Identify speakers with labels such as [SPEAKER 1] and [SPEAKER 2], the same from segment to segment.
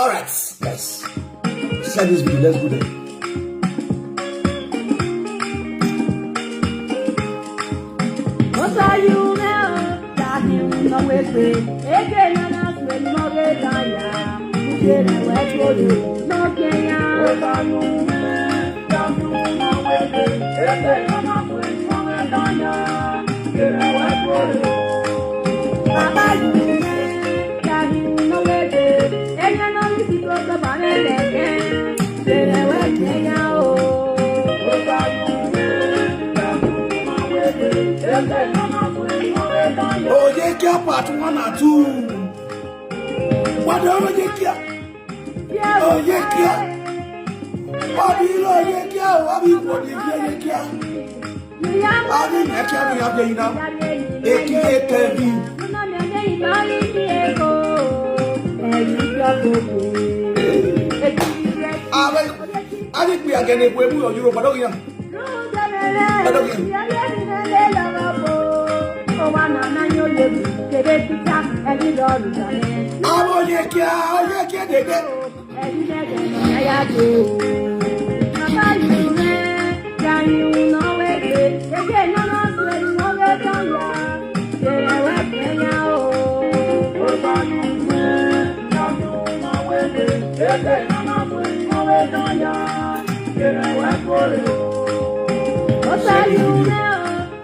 [SPEAKER 1] Alright, guys. Share this video. Let's go there.
[SPEAKER 2] What are you now? That you know with me. Again, and I'm with Morgana. You get away for you. No, Kenya. What are you now? That you know with me. Again, and I'm with Morgana. Get away for you. Papa, you that you know with me. And you know you keep up the money again. Get away, Kenya. What are you?
[SPEAKER 1] Oh, yeah, care part 1 or 2. What do you care? Oh, yeah, care. What do you know? Yeah, care. What do you want? Yeah, care. I didn't actually have the enough. I think we are getting a way more Europe. I don't know.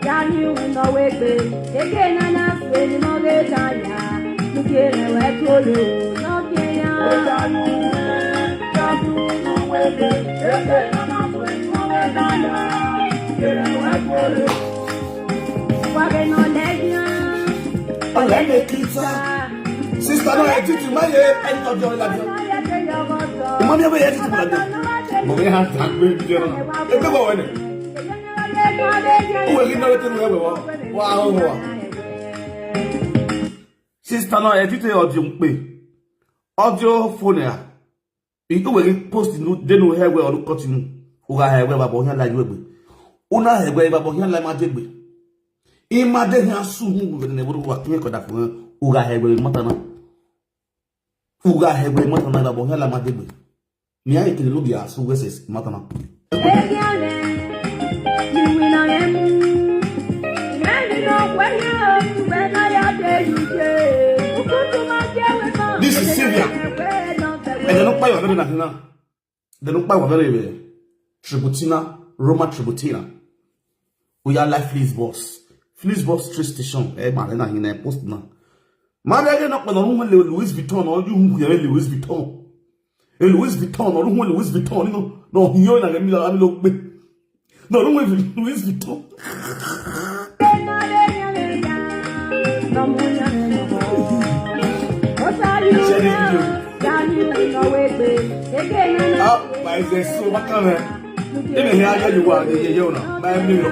[SPEAKER 1] Can you know it? Again, and I'm feeling all the time. You get away for you. No, Kenya. Can you know it? Again, and I'm feeling all the time. Get away for you. Walking on legend. I like the pizza. Sister, no, I did to my head and of your life. Mommy, I did to my head. Mommy, I have to agree with you. Wow. Sister, no, I did audio phone. You go post no, they know hair or continue. Who I have about here like you. Una have about here like my jibby. Imagine how soon we never work here. Uga have matana. Uga have matana about here like my jibby. Me, I can look at so where's matana. This is Syria. And they don't buy a very national. They don't buy a very Tributina, Roma Tributina. We are like Fleece Boss. Fleece Boss 3 station. Marina in a post now. Mother, not when only Louis Vuitton or you who are Louis Vuitton. Louis Vuitton or Louis Vuitton. No, you're not a look. No, don't wait for Louis Vuitton. Oh, my is so bacana. Let me hear you are the Yona. My name is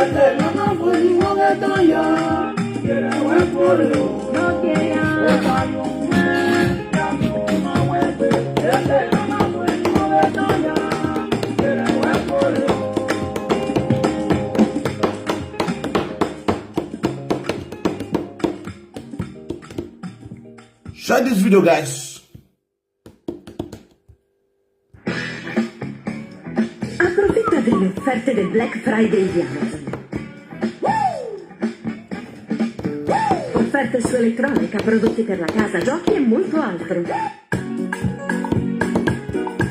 [SPEAKER 2] Ese no no fue ni moguetoya. Quiere buen pollo. No quiere.
[SPEAKER 3] Share this video, guys.
[SPEAKER 4] Approfitta delle offerte del Black Friday di Amazon. Offerte su elettronica, prodotti per la casa, giochi e molto altro.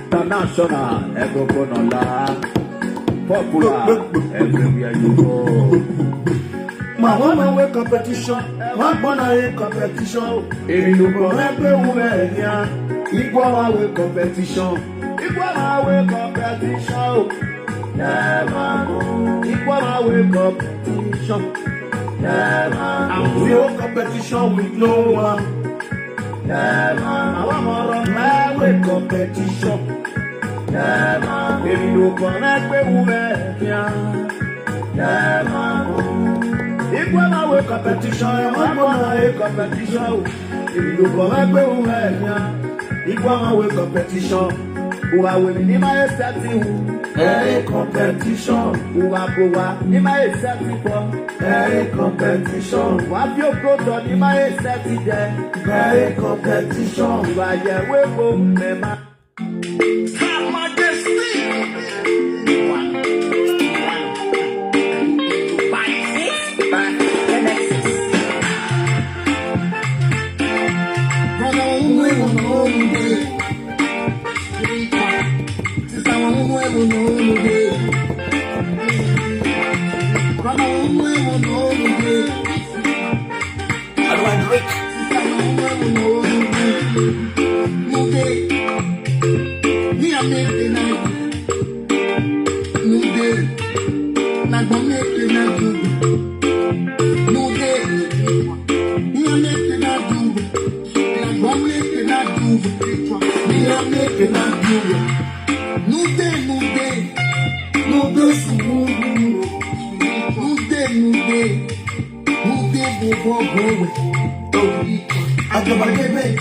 [SPEAKER 5] International, Egokonola, popular, everywhere you go.
[SPEAKER 3] My woman with competition, my partner with competition.
[SPEAKER 5] If you go,
[SPEAKER 3] Equal with competition.
[SPEAKER 5] equal with competition. Never go. Equal with competition. Never
[SPEAKER 3] I'm zero competition with no one.
[SPEAKER 5] never.
[SPEAKER 3] I want more of my with competition.
[SPEAKER 5] Never. If you connect with women, never go.
[SPEAKER 3] Equal with competition, my partner with competition. If you connect with women, equal with competition.
[SPEAKER 5] Who are women in my setting?
[SPEAKER 3] Hey, competition.
[SPEAKER 5] Who are poor in my setting?
[SPEAKER 3] Hey, competition.
[SPEAKER 5] What you go to in my setting there?
[SPEAKER 3] Hey, competition.
[SPEAKER 5] Who are you with home?
[SPEAKER 3] How do I drink?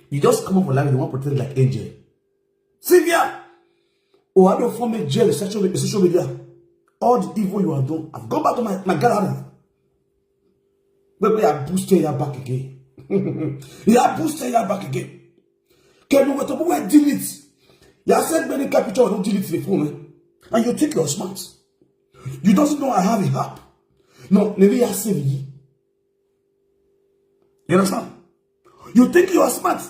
[SPEAKER 3] You just come up for life and you want to pretend like angel. Sylvia! Oh, I don't form a jail in social media. All the evil you are doing. I've gone back to my gallery. Baby, I boosted you back again. You boosted you back again. Can you go delete? You said many capital don't delete the phone. And you think you're smart. You don't know I have a app. No, maybe I save you. You understand? You think you are smart.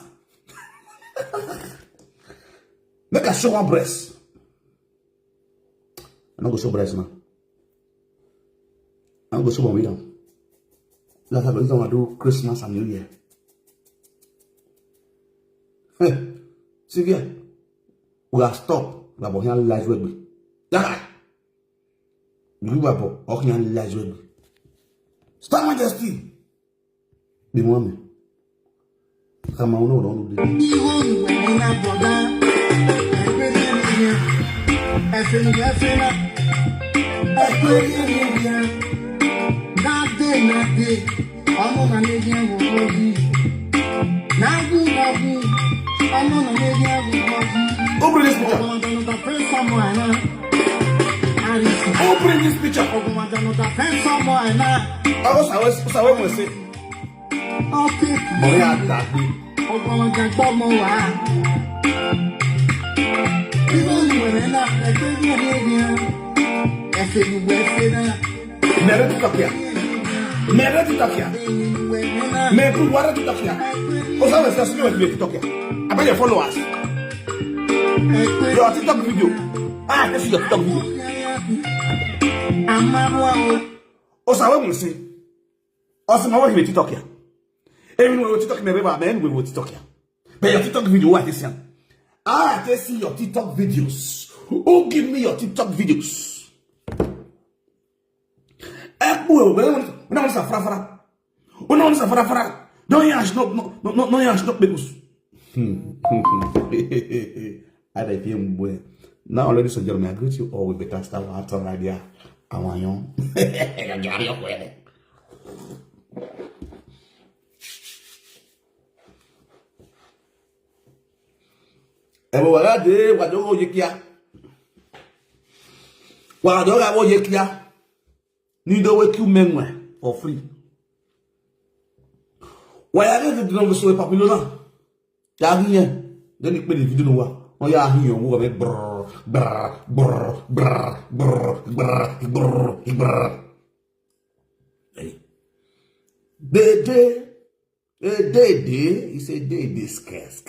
[SPEAKER 3] Make a show one breast. I'm not going to show breast now. I'm going to show one video. That's how we're going to do Christmas and New Year. Hey, Sylvia, we are stop. We are going to live with me. Yeah. You are going to live with me. Stop majesty. Be one. Come on, no, don't do this. Open this picture. Open this picture. I was say. I bet you follow us. Your TikTok video. This is your TikTok video. I say. Also, my wife will TikTok here. Everyone will TikTok me, man, we will TikTok here. But your TikTok video, what is it? I can see your TikTok videos. Who give me your TikTok videos? Don't yash no Kpekus. I don't feel well. Now, ladies and gentlemen, I greet you all with better stuff. After radio, I want you. Ebo wagade wadogo yekia. Wadoga yekia. Ni do we menwe for free. Why did you so papillona? Yahiye. Then you play the video no wa. Oh ya hiyo wo be brr brr brr brr brr brr brr. Hey. He said they scarce.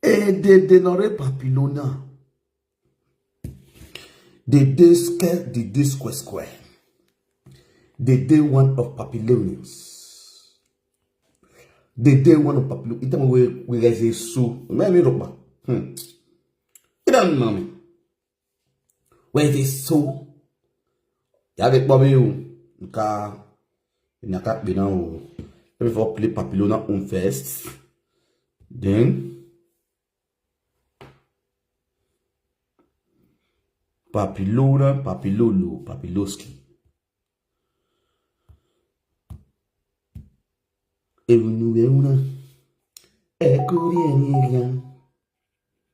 [SPEAKER 3] They not papillona. They square. They one of papillonians. They one of papillon. It we guys is so. Me roba. It don't know me. Where it is so. Ya avec Bobby you. Naka binao. Before play papillona on first. Then. Papillona, papillolo, papilloski. E nous una. E rien.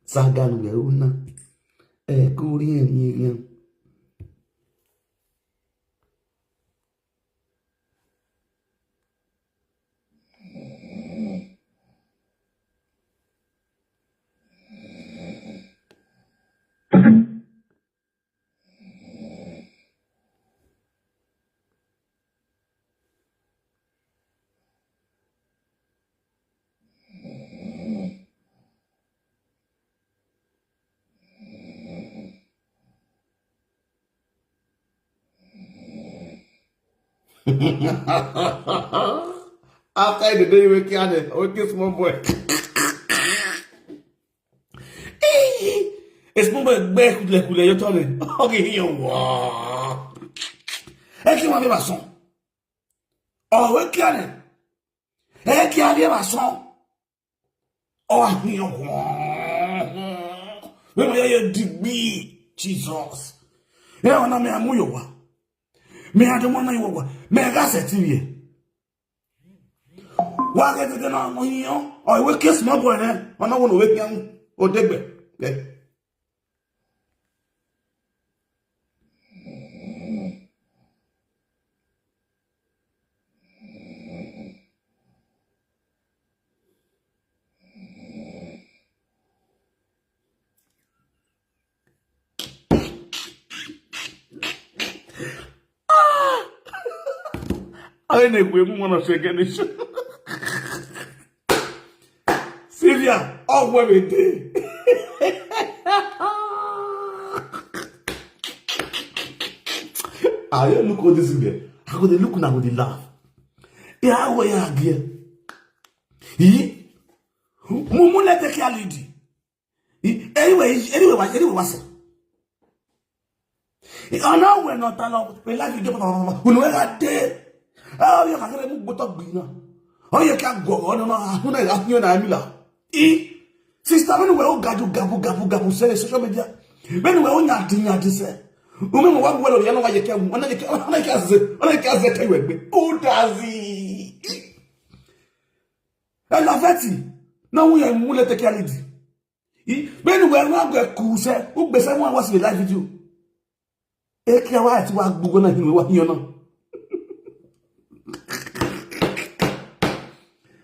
[SPEAKER 3] Saga nous una. E rien. After the day we can, okay, small boy. It's more back with the cool, you're telling. Okay, you wow. I can't have a song. Oh, we can. I can't have a song. Oh, you wow. When you dig me, Jesus. Yeah, I'm not a me I don't want you. Me I got set here. Why get it on money? I will kiss my boy. I don't want to wake young or dead. Anyway, we want to say again this. Sylvia, all women day. I look at this again. I go to look now with the laugh. Yeah, where you again? He, Mumu let the care lady. Anyway, what's it? And now we're not allowed. We like you. We know that day. Oh, you can't get a book of dinner. Oh, you can't go on. Sister, when we all gabu, say social media. When we all not dinner to say. Remember what well, you know why you can't. I can't say, who does he? And Lavati. Now we are mule the quality. When we are not going to say, who be someone was in live video. Eke wa ti wa gbogbo na hinu wa yan na.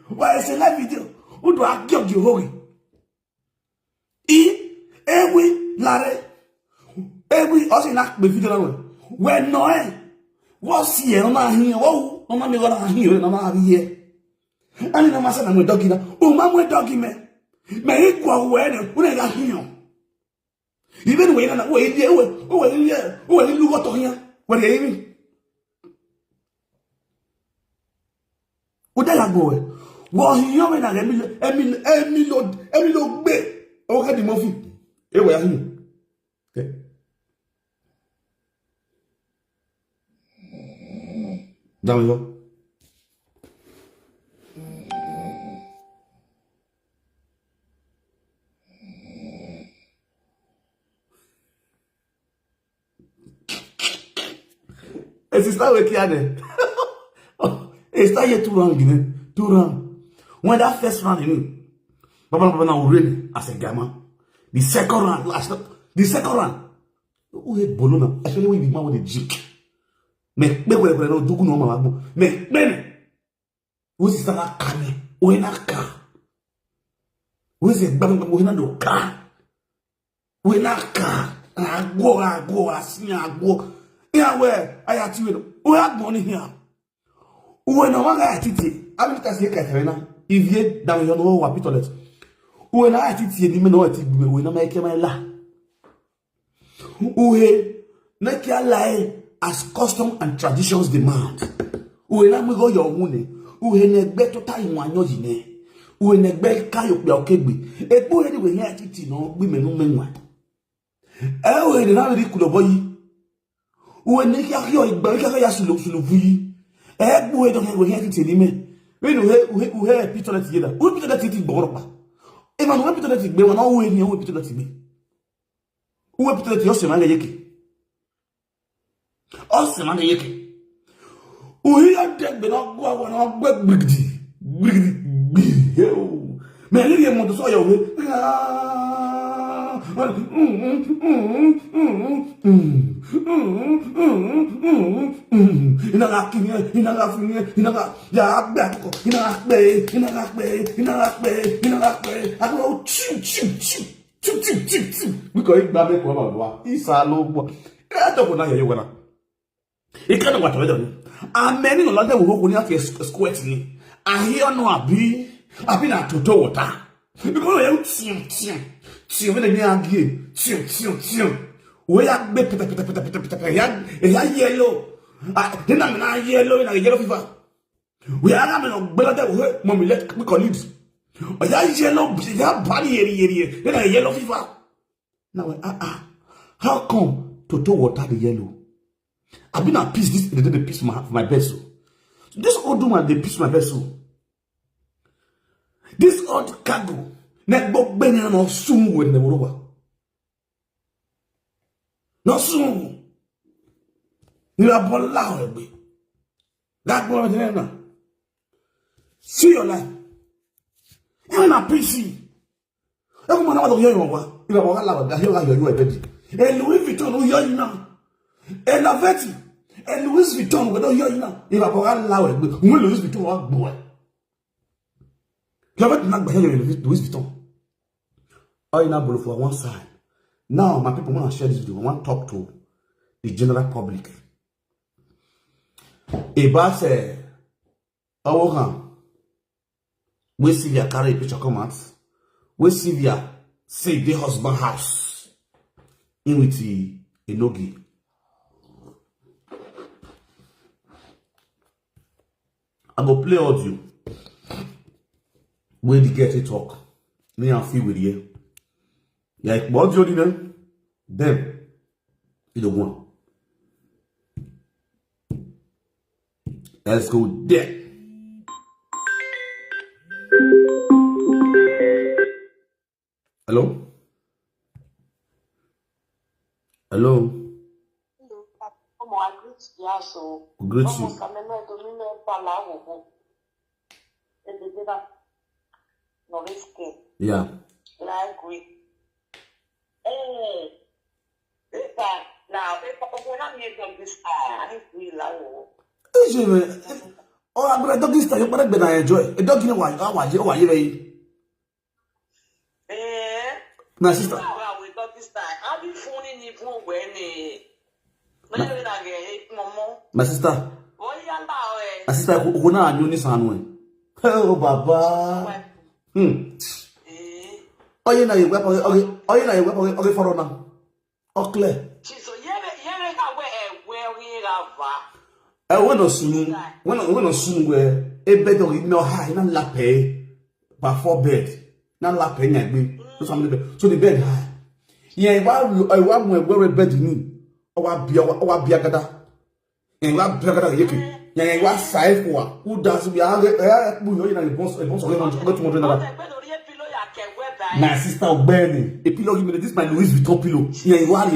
[SPEAKER 3] Why is a live video? Who do I give you hurry? Ewi lare. Ewi also na be video na we no what's here na hin wo no me go na hin na ma here. Ani na ma say na me doggy na. O ma mo doggy me. Me ikwa we ne una ga hin. Even when I wait, you got to hear what you mean. What I go? Well, you mean Emilio Bay. Okay, the movie. Here we are. Okay. Down we go. Sister Wekiane. It's not yet too long, too long. When that first round, Papa now really as a gamma. The second round, the second round. Who hate Bolona? Actually, we be man with a jig. Make me where no do no mama. Make me. Who is that coming? We na car. Who is it? We na do car. We na car. I go, I see, I go. Yeah, where I had to we have money here. When no one got it, I mean, that's the Katrina. If you down your no toilet. When I had it, you know it, we no make my la. We make your lie as custom and traditions demand. When I go your money, we neglect to time one yojine. We neglect kayo okegbe. E bo anyway here it no we menu menwa. We na really cool boy. When you carry your bag, you sulu vui. We don't have anything to me. We have people together. We people that eat Boroba. Even when people that eat, we are not waiting. We people that eat. We people that eat Osman Yeki. Osman Yeki. We are dead, but not go on Brigdy. Many of them saw your way. We call it Babe Kwaba. Isa lobo. I don't know you gonna. It can't what I do. And many of them will go to squatting. I hear no abi. I've been at Toto water. Because you when they are gay, we are yellow. Then I'm not yellow in a yellow fever. We are having better than mommy let me colleagues. I yellow, body then a yellow fever. Now, how come Toto water the yellow? I've been at peace this the piece my vessel. This old woman they piece my vessel. This old cargo. Netbook Benin no soon when the Moroba. No soon. You are born loud. That boy now. See your life. You're not PC. Everyone out of your one. You are allowed that you are your Betty. And Louis Vuitton, who you're now. And Lavetti. And Louis Vuitton, we don't hear you now. You are allowed. We Louis Vuitton, boy. You have not behaved Louis Vuitton. All now for one side. Now, my people want to share this video. I want to talk to the general public about We Sylvia carry a picture come out. We Sylvia say the husband house in with the enogi. I go play audio. Where the get it talk. Me and feel with you. Like what you did them. You don't want. Let's go there. Hello? Hello? Greet you. Yeah. Oh, I'm going to this time. But I enjoy. A dog in a while. How are you? My sister. My sister. My sister, who now knew this one. Oh, Baba. Oh, you know, you weapon. Oh, you know, you weapon. Okay, for now. Oh, clear. When soon, where a bed of no high, not lappe, but for bed, not lappe, so the bed high. Yeah, I want my very bed in me. Oh, I'll be a gada. And what Biagada Yaki? Yeah, what side for who does be a boss my sister Benny, a pillow, this my Louis Vuitton pillow. Yeah, one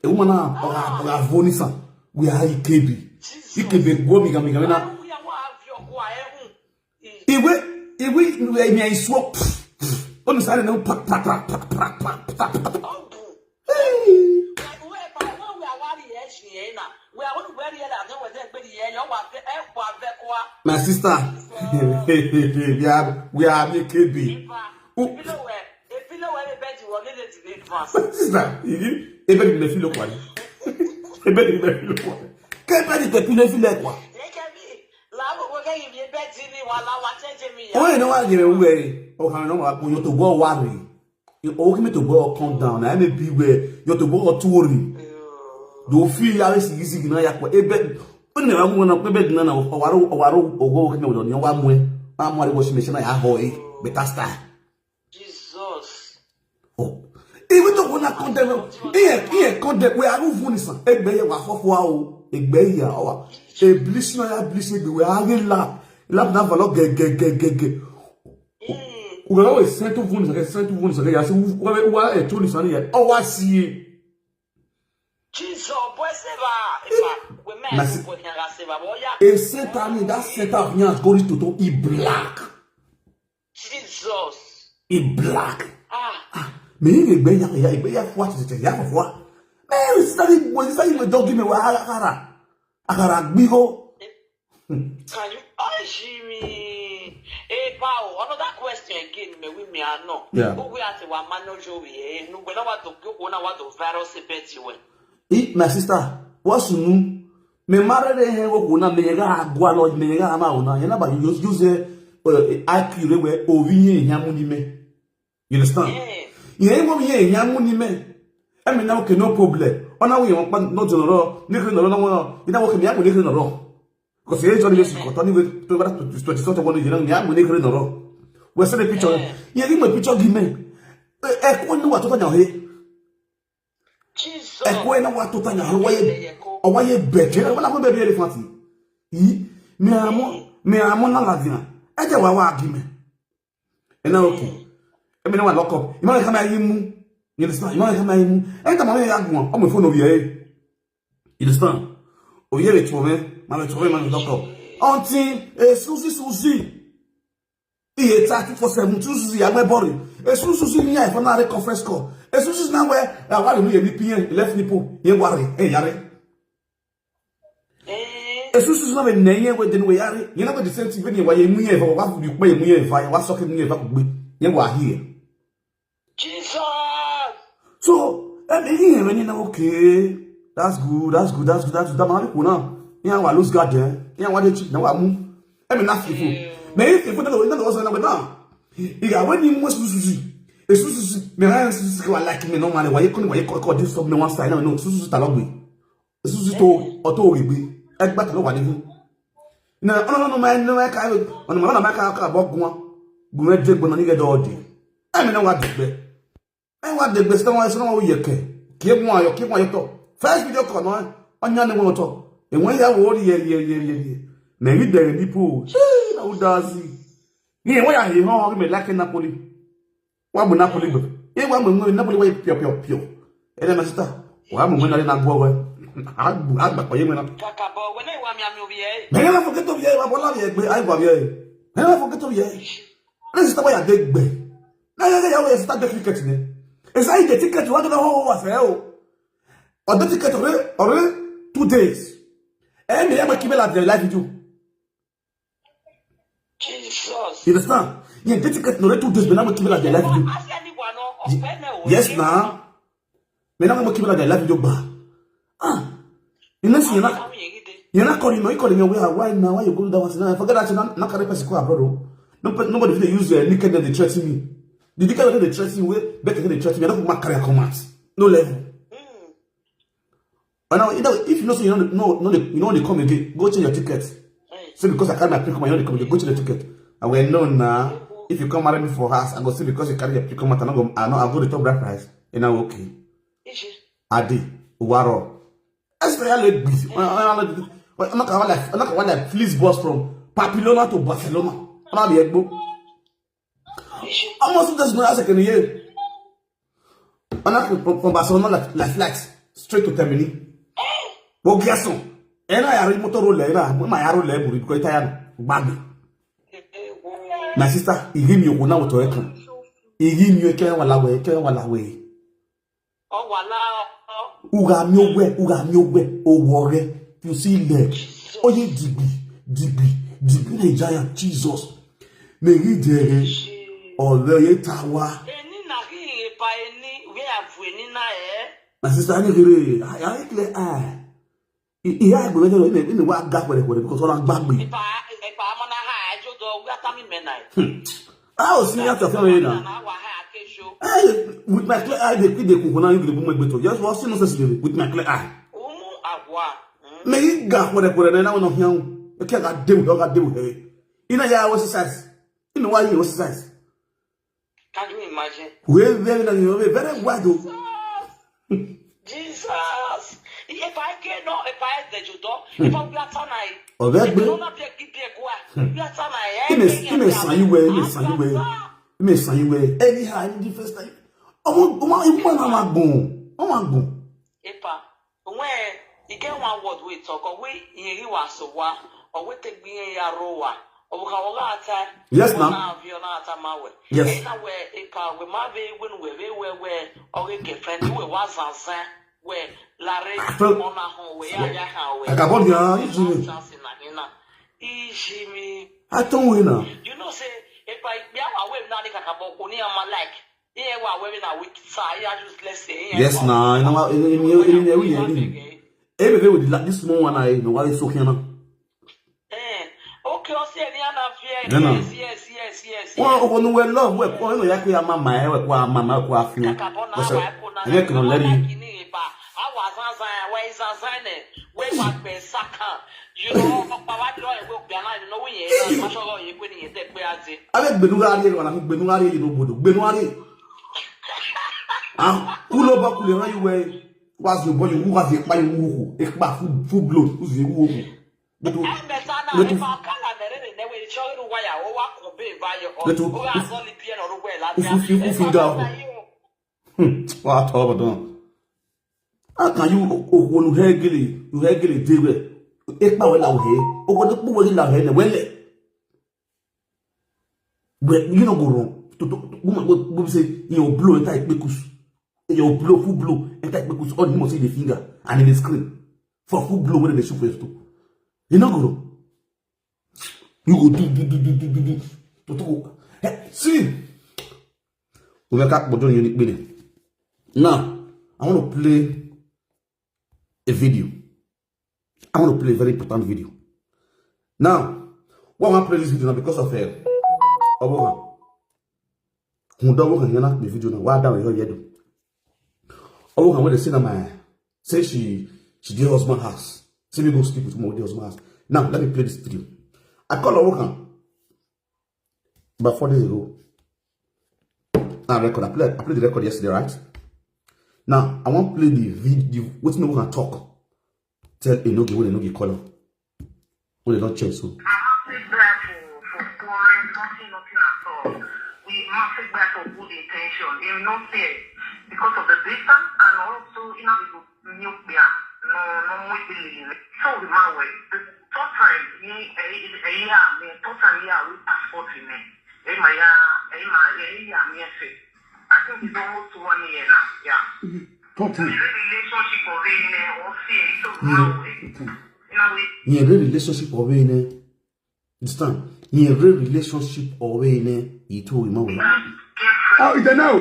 [SPEAKER 3] a woman or Vonisa, we are KB. You can be going now. If we swap on the side, no pat. My sister, we are KB. Sister, Epa Eddie me feel like what? Epa Eddie me feel like what? Epa Eddie me feel like what? Oh, you know what? You know, oh, I know you to go worry. You owe me to go calm down. I may be where you to go to worry. Do feel how it's easy now? Yakwa Epa, when you want to pay none of our or go on your one way. I'm what was mission. I have but that's that. Oh. Even though when I condemn, here, condemn, we are moving some. A bay of a bay, our a bliss, we are having lap never look get. We always sent to wounds against sent to wounds against why a tourist on here. Oh, I see. Jesus, a Satan, that set up here going to e black. Jesus, e black. Me what is it? Yeah, what? Man, study was saying, don't give me Akara bigo.
[SPEAKER 6] Can you ask me? Another question again, me I know.
[SPEAKER 3] Yeah.
[SPEAKER 6] Who we are to one manager we no want to go on what the virus bet
[SPEAKER 3] you. My sister, what's new? Me marry he wo kuna me ga agwa lo me ga ama una. You know but you use IQ we ovi hia mu ni me. You understand? Yeah, I mean, now no problem. On our way, not general, nickel no, you know what can be nickel no. Because the age of the continue with 21 years, young nickel no. We send a picture. Yeah, give me a picture, give me. I know what to tell you. I know what to tell you. Or why you better? When I'm very fancy. Me am on Lavina. I tell what give me. And now, okay. I mean, I lock up. You might come at him. You understand? You might come at him. And I'm on my phone over here. You understand? Oh, yeah, it's for me. My lock up. Auntie, Susie. He 34/7. Susie, I'm my body. Susie, me, I found a conference call. Susie, now where I want to be left nipple. You worry. Hey, Yare. Susie, not a name with the way you know the same thing when you have what you pay me if I was talking about. You are here.
[SPEAKER 6] Jesus.
[SPEAKER 3] So, and here, when you know, okay, that's good. That man, Yeah, wa lose guard there. Yeah, wa dey cheat na wa mu. E me na fifu. Me fifu na was na we down. Iga when you must susu. E susu me ran susu ke wa like me no man. Wa ye ko this stop me one side na no susu ta logbe. E susu to auto regbe. E gba ta lo wa ni fu. Na no man no ka on ma na ma ka bogun. Gun e jegbo na ni get all day. E me na wa degbe. E wa degbe so na wa ye ke. Ke mu ayo to. First video call no onya ne wo to. E won ya wo ye. Na mi dere people. Na wo dazi. Ni won ya he ho me like Napoli. Wa bu Napoli go. E wa mo Napoli wa pio. E na sister. Wa mo na gbo we. Agba ko ye me na.
[SPEAKER 6] Kaka bo we na wa mi ami obi e.
[SPEAKER 3] Me na forget obi e wa bola ye gbe ai gba bi e. Me na forget obi e. Na sister wa ya de gbe. Na ya we sister de cricket ni. E sai de ticket wa do ho wa fe o. Or the ticket already 2 days. And they ever keep it at the live video.
[SPEAKER 6] Jesus.
[SPEAKER 3] You understand? Yeah, the ticket already 2 days, but now keep it at the live video. Yes, now. But now keep it at the live video. You know, you're not calling me. You're calling me. Why now? Why you going down? I forget that you're not carrying person abroad. Nobody will use your naked that they threaten me. The naked that they threaten me, better than they threaten me. I don't want career commands. No level. But now, if you know, so you know they come again, go change your ticket. So because I carry my pre-command, you know they come again, go change the ticket. And we know now, if you come marry me for us, I go see because you carry your pre-command, I'll go the top right price. And now okay. Adi, Uwaro. That's why I let busy. I'm not going to fleece bus from Papilona to Barcelona. I'm not going almost just no second year. I'm not from Barcelona like flights straight to Termini. Bo garçon, ena ya ri motor roller na, ma ya roller buri ko itaya gbagbe. My sister, igi mi ogun na woto e kan. Igi mi o ke wala we.
[SPEAKER 6] O wala.
[SPEAKER 3] Uga mi ogwe, o wore. You see leg. Oye digbi na giant Jesus. Me ri dere. Ore ye tawa.
[SPEAKER 6] Eni na ri epa eni, we avu eni na e.
[SPEAKER 3] My sister, I need I clear eye. I go in the work gap because all I'm back me.
[SPEAKER 6] Epa amona ha ajo do we atami menai.
[SPEAKER 3] I was seeing after family now. With my clear eye, they quit the coconut in the woman better. Just was necessary with my clear eye.
[SPEAKER 6] Umu agua.
[SPEAKER 3] May gap whatever now no young. I can't deal with her. In a year was size. In a while, was size.
[SPEAKER 6] Can you imagine?
[SPEAKER 3] Well, very wide.
[SPEAKER 6] Jesus. If I get no, if I the judo, if I'm not tonight.
[SPEAKER 3] Oh, that be. You may sign you way. Anyhow, the first time. Oh, my boom.
[SPEAKER 6] Epa, when you get one word we talk, or we in you was so one, or we take me a rower.
[SPEAKER 3] Yes, ma'am. Yes.
[SPEAKER 6] Epa, we might be when we or we get friends who was answer. Where Larry on a home where I got one easy.
[SPEAKER 3] I don't know.
[SPEAKER 6] You know, say if I be away now, they can have only on my like. Yeah, while wearing a week side, I just let's say.
[SPEAKER 3] Yes, now I know in every with this small one. I know why it's so here.
[SPEAKER 6] Okay, I'll say any other fear. Yes.
[SPEAKER 3] Well, when we love, we're going to actually a mamma, mamma, I can let you.
[SPEAKER 6] You know,
[SPEAKER 3] avec Benouari, on a mis Benouari, you know, Benouari. Ah, Kulo Bakule, you way was your body who was the fire woo, Ekba full blood, who's the woo. But if I can't they will show you why I walk obey by your only piano well. What over how can you who regularly deal with Ekba well out here, or what the poor in our head, well, you know, go wrong. Woman will say, you blow and type Kpekus. You blow, full blow, and type Kpekus, all you must see the finger and in the screen. For full blow, when they shoot for you. You know, go wrong. You go do. See, we will cut button unique meaning. Now, I want to play a video. I want to play a very important video. Now, why I want to play this video now? Because of Oboha. Who don't hear the video now? Why don't you hear? Oboha, when they say that say she did husband house. Say me go sleep with my husband house. Now, let me play this video. I call Oboha about 4 days ago. I played the record yesterday, right? Now, I want to play the video. What's me going to talk? Tell Enogi when Enogi color. When they don't change so.
[SPEAKER 7] I'm massive glad for pouring nothing at all. We massive glad for good intention. You know, because of the distance and also nuclear. No more believe. So the my way. The third time, we passport in it. I think it's almost 1 year now. Yeah.
[SPEAKER 3] Total.
[SPEAKER 7] Relationship of or so now
[SPEAKER 3] in a relationship of any. Understand? In a relationship of any. You told him. How is that now?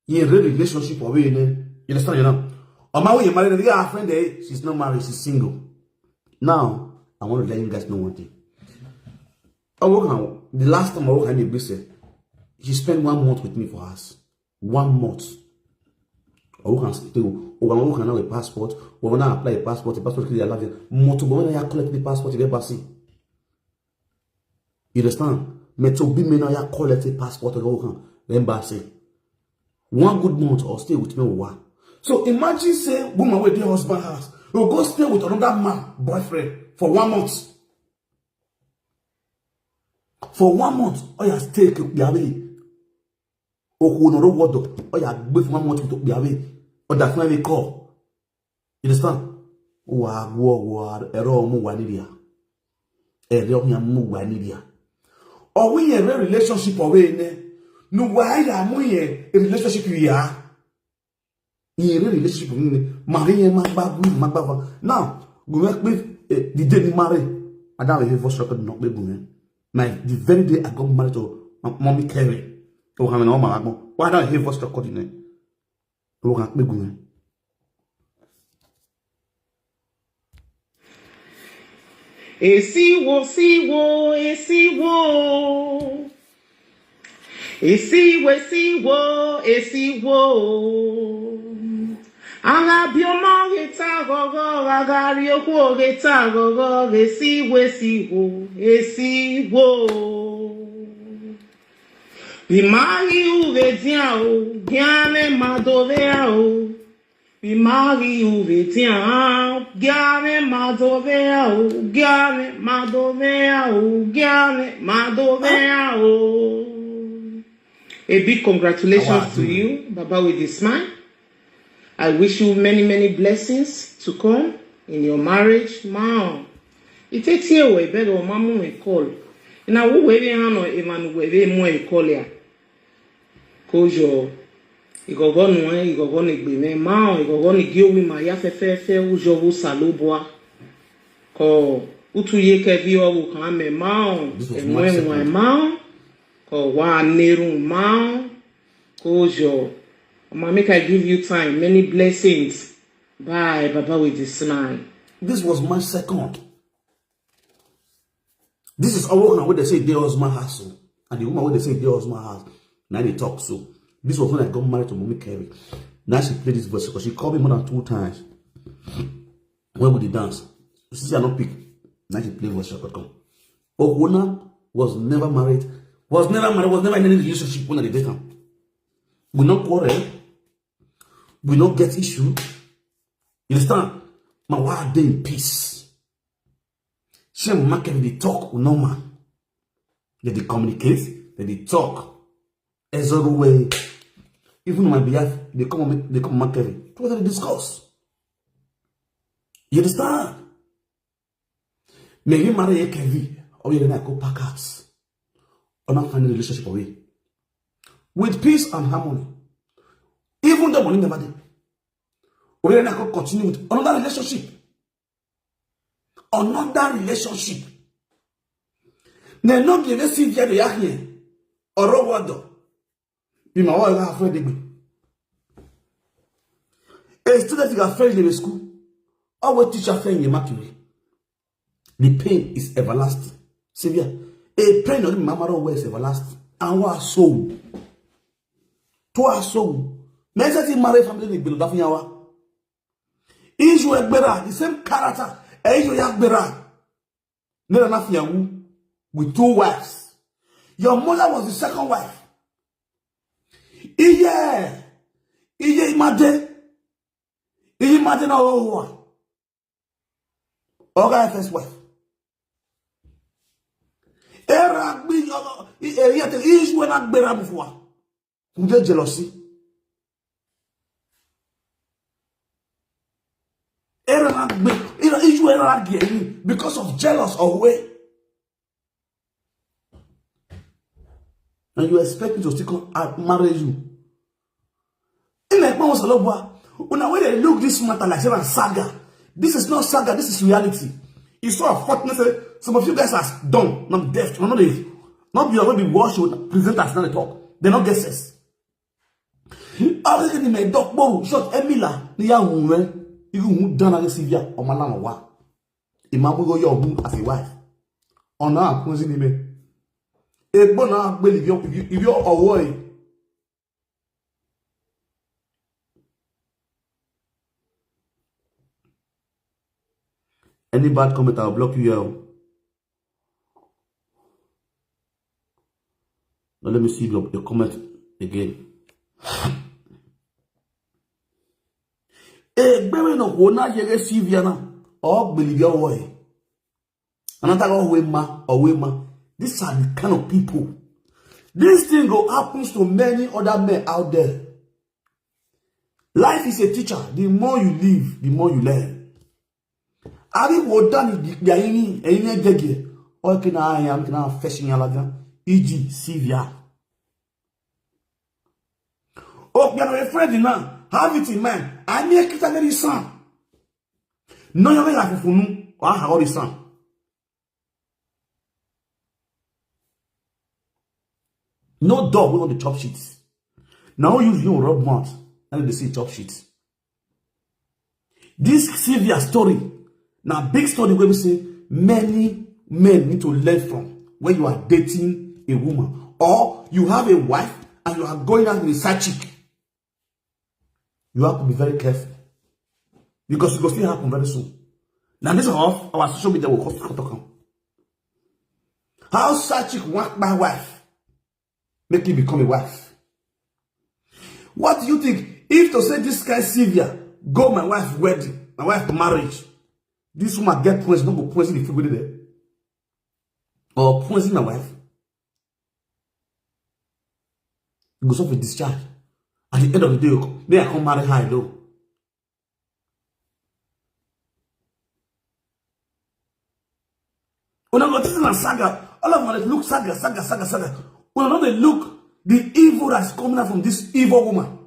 [SPEAKER 3] In a relationship of any. You understand? You know. On my way, you're married. You have a friend there. She's not married. She's single. Now, I want to let you guys know one thing. The last time I worked in a business, she spent 1 month with me for us. 1 month. I can still, or now a passport, or now apply a passport is allowed. Moto, when I collect the passport, you get see. You understand? Meto be me now collect a passport or embassy. 1 good month or stay with me or so imagine say woman with their husband house will go stay with another man, boyfriend, for 1 month. For 1 month, or you stay the away. Or who no what or you wait for 1 month to be away. Or that's why we call. You understand? Error mu wanidia. Error mu wanidia. Or we a relationship away ne. No why am we a relationship we are. In a relationship with Marie Magba. Now, we work with the day marry. I don't have a voice record not be booming. The very day I got married to mommy Kerry. Oh, I'm an Omar. Why don't I hear voice recording it? Oh, I'm be booming.
[SPEAKER 8] Esiwo. Agabiomo geta gogo, agario ko geta gogo, esiwo. Bimari uvetia o, giane madovea o. Bimari uvetia, giane madovea o. A big congratulations to you, Baba with a smile. I wish you many, many blessings to come in your marriage. Mom, it takes you away, better or mamu may call. And I will wait on even more call ya. Cause you go gonna be me, mom, you go gonna give me my yafe ujo salubwa. Call Utu ye kevi o kame mom, and when my mom, call one neru mom, cause you. Mama, make I give you time. Many blessings. Bye, Baba with the smile.
[SPEAKER 3] This was my second. This is all what they say there was my house. And the woman what they say there was my house. Now they talk so. This was when I got married to Mommy Kerry. Now she played this verse because she called me more than 2 times. When would they dance? She said I not pick. Now she played verse come. Oguna was never married. Was never in any relationship when they dated. We not quarrel. We not get issue. You understand? My wife day in peace. She and Market they talk with no man. They communicate. They talk. As a way. Even on my behalf, they come Market. What they discuss? You understand? May you marry a KV or you gonna go pack house or not find a relationship away. With peace and harmony. Even the money never did. We're not going to continue with another relationship. Another relationship. They're not going to see the here. Or a word. You know what I'm afraid of. A student is afraid in the school. Our teacher saying you mercury. The pain is everlasting. Severe. A pain on mama always everlasting. And our soul. To our soul. Men say marry family ni below that yawa. Iju egbera, the same character. Iju yagbera. Nera na fiyawu with 2 wives. Your mother was the second wife. Iye imade na owa. Oga first wife. Era gbi area te issue na gbera before. Kunje jealousy. Era na gbi issue era gbi because of jealous or way. And you expect me to still marry you. In like man was a love. When they look this matter like saga. This is not saga, this is reality. It's so unfortunate. Some of you guys are dumb, not deaf, not be already watch with presenters not talk. They not get sense. Everything in my dog bow shot Emila, the young woman, you who done a Sylvia or Malama wa. Imam go your boom as a wife. On our posing me. A bona believe if you're away. Any bad comment, I'll block you out. Now let me see your comment again. Baby no wona yere Sylvia or believe your way. Another way ma. These are the kind of people. This thing go happens to many other men out there. Life is a teacher. The more you live, the more you learn. Ari wodani diani enye dege o kina am kina fishing alaga eg Sylvia o you are a friend now have it in mind and make it very son no you like funu or how the son no dog will on the chop sheets now use your rub mouth and they see chop sheets. This Sylvia story now, big story where we say many men need to learn from when you are dating a woman or you have a wife and you are going out with a side chick. You have to be very careful because it will still happen very soon. Now, this is how our social media will come. How side chick want my wife make you become a wife? What do you think if to say this guy Sylvia go my wife's wedding, my wife's marriage? This woman get points, not go points in the food there. Or points in my wife. It goes off with discharge. At the end of the day, may I come marry her though. When I go this is a saga, all of them look saga. When I they look the evil that's coming out from this evil woman.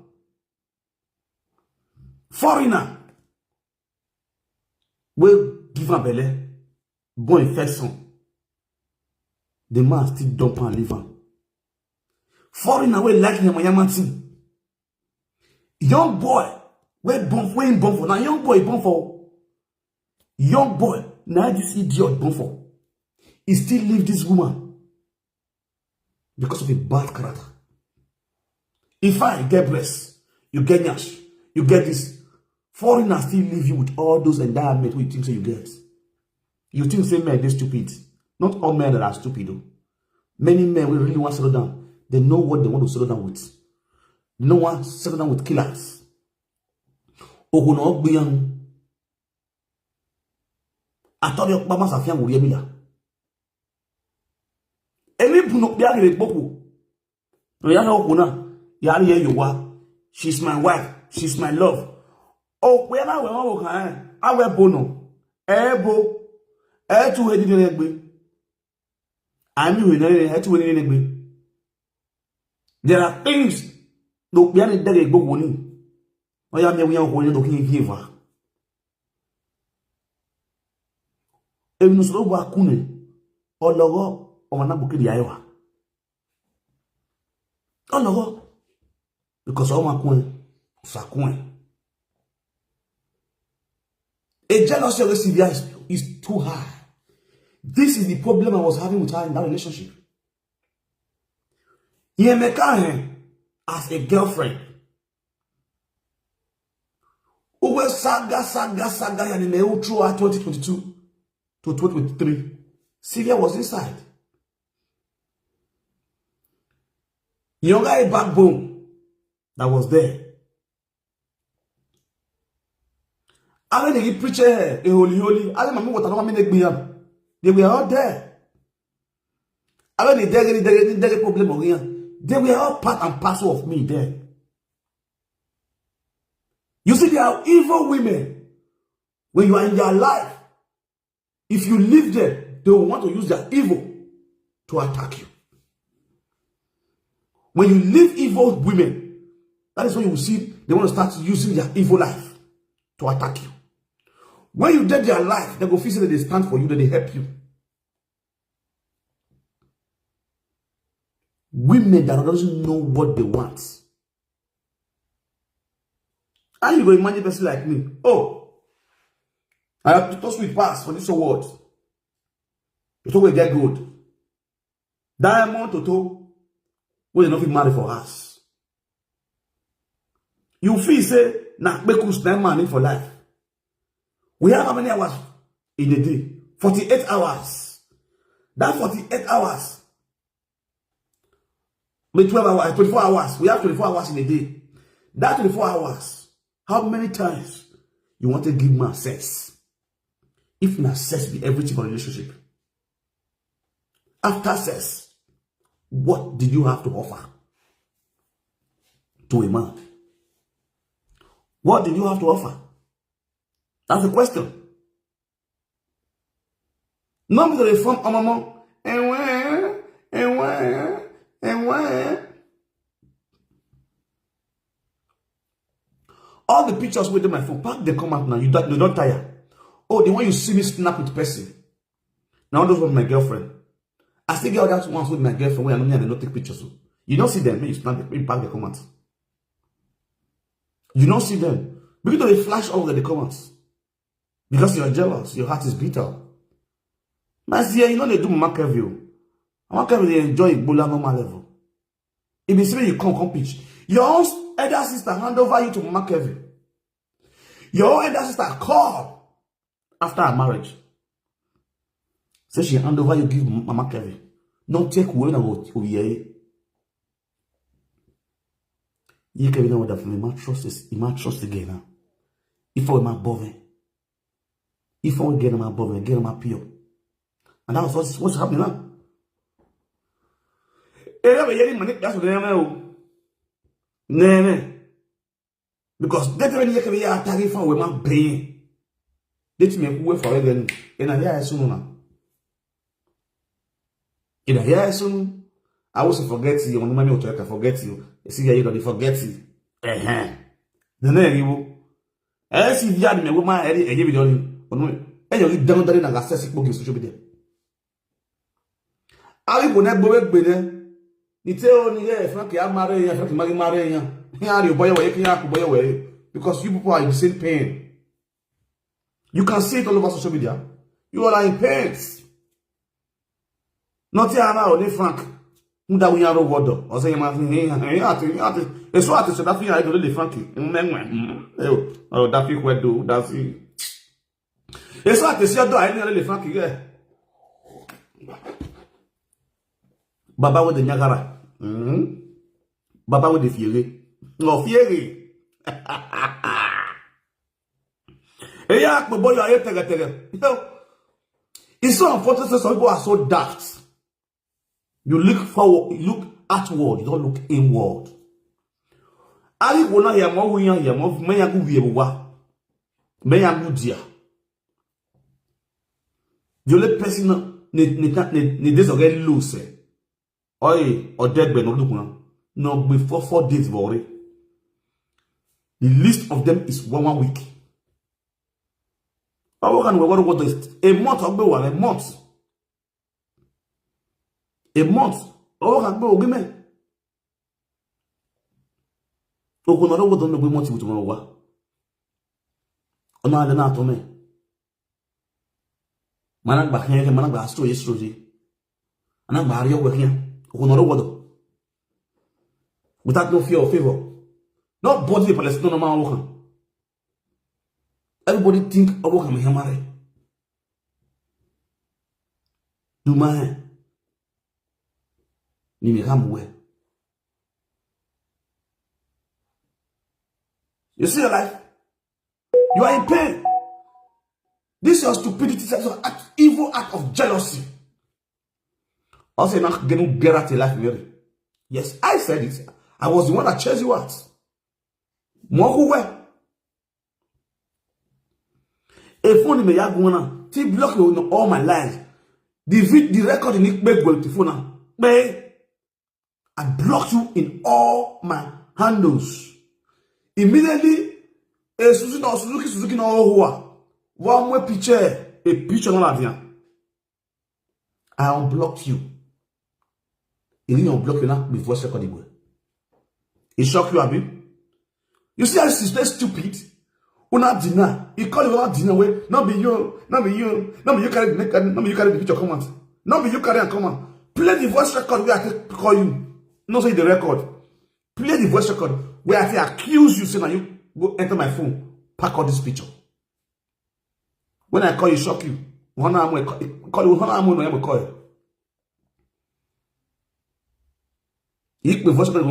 [SPEAKER 3] Foreigner. Will give her belly, born first son. The man still dump and leave her. Foreign away like him, young boy, where born for now. Young boy born for. Young boy, now this idiot born for. He still leave this woman because of a bad character. If I get breast, you get nyash, you get this. Foreigners still leave you with all those endowments you think so you get. You think say men they're stupid. Not all men that are stupid though. Many men will really want to settle down. They know what they want to settle down with. No one settle down with killers. Ogono Ogbiyan. I thought your mama Safian would hear me. Any punok biagre boku. No ya no kuna. Yari ye you wa. She's my wife. She's my love. Oh, we are now we are bono. Ebo. To Eddie Negbe. I knew to there are things no be any day go woni. We are going to give her. If you slow back, or logo or an abuki the Iowa. Oh, logo because all my coin, Sakun. A jealousy of Sylvia is too high. This is the problem I was having with her in that relationship. Yemeka as a girlfriend. Uwe saga yanime throughout 2022 to 2023. Sylvia was inside. You got a backbone that was there. I mean, the preacher, a holy. I don't know what I mean. They were all there. I mean, the problem of here. They were all part and parcel of me there. You see, there are evil women. When you are in their life, if you leave them, they will want to use their evil to attack you. When you leave evil women, that is when you will see they want to start using their evil life to attack you. When you dead their life, they go feel that they stand for you, that they help you. Women that doesn't know what they want. And you go imagine a person like me. Oh, I have to touch with pass for this award. You talk will get good. Diamond Toto will not be married for us. You feel say na Kpekus na money for life. We have how many hours in a day? 48 hours. That 48 hours. With 12 hours, 24 hours. We have 24 hours in a day. That 24 hours. How many times you want to give man sex? If not sex be everything for a relationship. After sex, what did you have to offer to a man? What did you have to offer? That's the question. Not because they from mama and when. All the pictures with my phone, pack they come out now. You don't tire. Oh, the one you see me snap with person. Now those with my girlfriend. I still get that ones with my girlfriend where I know they don't take pictures. You don't see them, you snap them, you pack the comments. You don't see them. Because they flash over the comments. Because you're jealous, your heart is bitter. My dear, you know they do Machiavelli. Machiavelli they enjoy Ebola normal level. If you say you come pitch, your own elder sister hand over you to Machiavelli. Your own elder sister call after her marriage. Say she hand over you give Machiavelli. Not take away and go here. You can know what that for me. My trust again now. If I were my bother. If I were getting my bother, get my pure. And that was what's happening now. That's what they know. No. Because that's when you can be attacking for with my brain. That's me who for again. And I hear soon now. In a year soon, I also forget you. When money will forget you. You see, you don't forget you. The name you. I see the other woman. I give it on. And you down there and access book is to be there. I will not go back with them. You tell me, Frankie, I'm marrying you. Frankie, marrying you. Here you boy away. Here you boy away. Because you people are in the same pain. You can see it all over social media. You are in pain. Not here now, only Frank. Muda we are over. Or say, it's what I said. That thing I do, the Frankie. Oh, that thing we do. That's it. It's what I said. I didn't really Frankie. Baba with the Niagara. Baba with the Fury. No, Fury. Hey, yeah, my boy, I tell you. It's so unfortunate that some people are so daft. You look forward, you look outward, you don't look inward. Ali wona ya mo wunya ya mo meya ku wiewa. Meya ku dia. The only person ne desorgan lose. Oi, or dead be no look no before 4 days worry. The list of them is 1 week. How can we what is a month of a month? A month. Oh, can go women. Oh, no, what don't know months with tomorrow. Oh, no, they're not to me. Manang baknya ke manang basto yestroji. Anang Mario working. Without no fear or favor. Not body the Palestinian man working. Everybody think of working with him. Do my ni me come where. You see your life? You are in pain. This is your stupidity, this is your evil act of jealousy. Also, you're not going to get at a life, Mary. Yes, I said it. I was the one that chose you out. More who were. If only me yaguna, T block you on all my lies. The record in Kpekus to phone. I blocked you in all my handles. Immediately, Suzuki no who. One more picture, a picture on la I unblocked you. Il y a unblocked you now before second way. It shocked you, Abi. You see how she's very stupid? Una dinner. He call you out dinner way. Not be you carry the picture come out. Not be you carry and come out. Play the voice record where I call you. Not say the record. Play the voice record where I accuse you, say now you go enter my phone, pack all this picture. When I call you, shock you. One arm will call you, one arm will call you. You can voice record,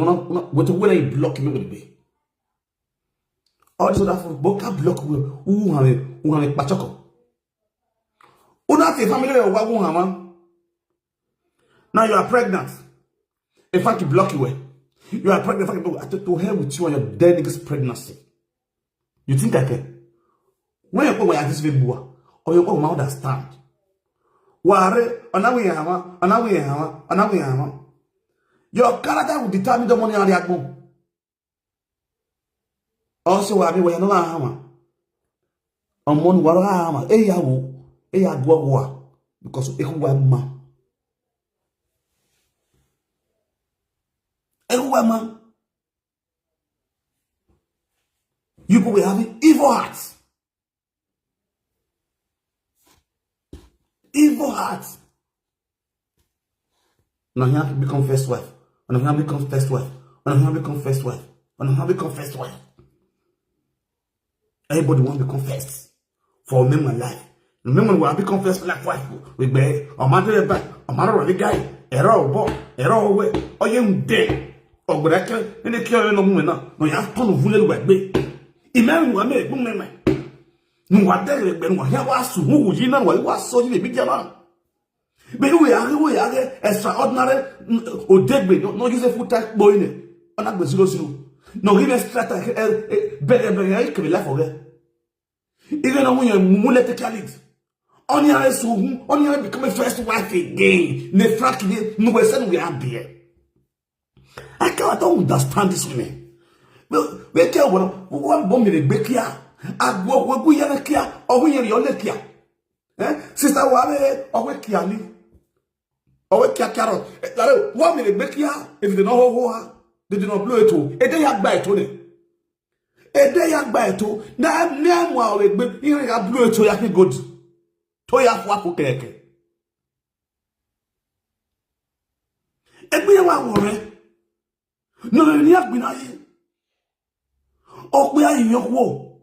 [SPEAKER 3] what when you block you will be. All this other folk can block you. Who have pachoko? Who not a family of one. Now you are pregnant. In fact, you block you. You are pregnant. In fact, to hell with you and your dead niggas pregnancy. You think I can? When you come this baby boy, or you come understand. Ware, anawe. Your character will determine the money on the akbo. Also, we are not hammer. On one water hammer, because man. You people have evil hearts. Evil hearts. Now you have to become first wife. And you have to become first wife. And you have to become first wife. And you have to become first wife. Everybody wants to become first for me my life. Remember when I become first like wife with me, or matter back, or matter of the guy, error way, or young day, or whatever, and they kill no woman. No, you have to voulez le be. Imagine what me, boom, man. No, what there, Ben, what here was who you know what was so you big man. But we are extraordinary or dead way, no use a foot tag boy in it. On that was 0. No, give a strata better can be left for her. Even when you're mullet carried. On your eyes, on your become a first wife again. Ne frankly, no way, we are here. I can't understand this women. Well, we tell one bomb in the Becky. I go we are here, or we are your lecture. Sister Ware, or we kiali. Or we carrot. One minute, Becky, if they know who they do not blow it all. A day I buy it. A day I buy it all. Now, meanwhile, we blow it to Yaki good. Toya Wapo Keke. And we are one. No, we have been I. Oh, we are in your war.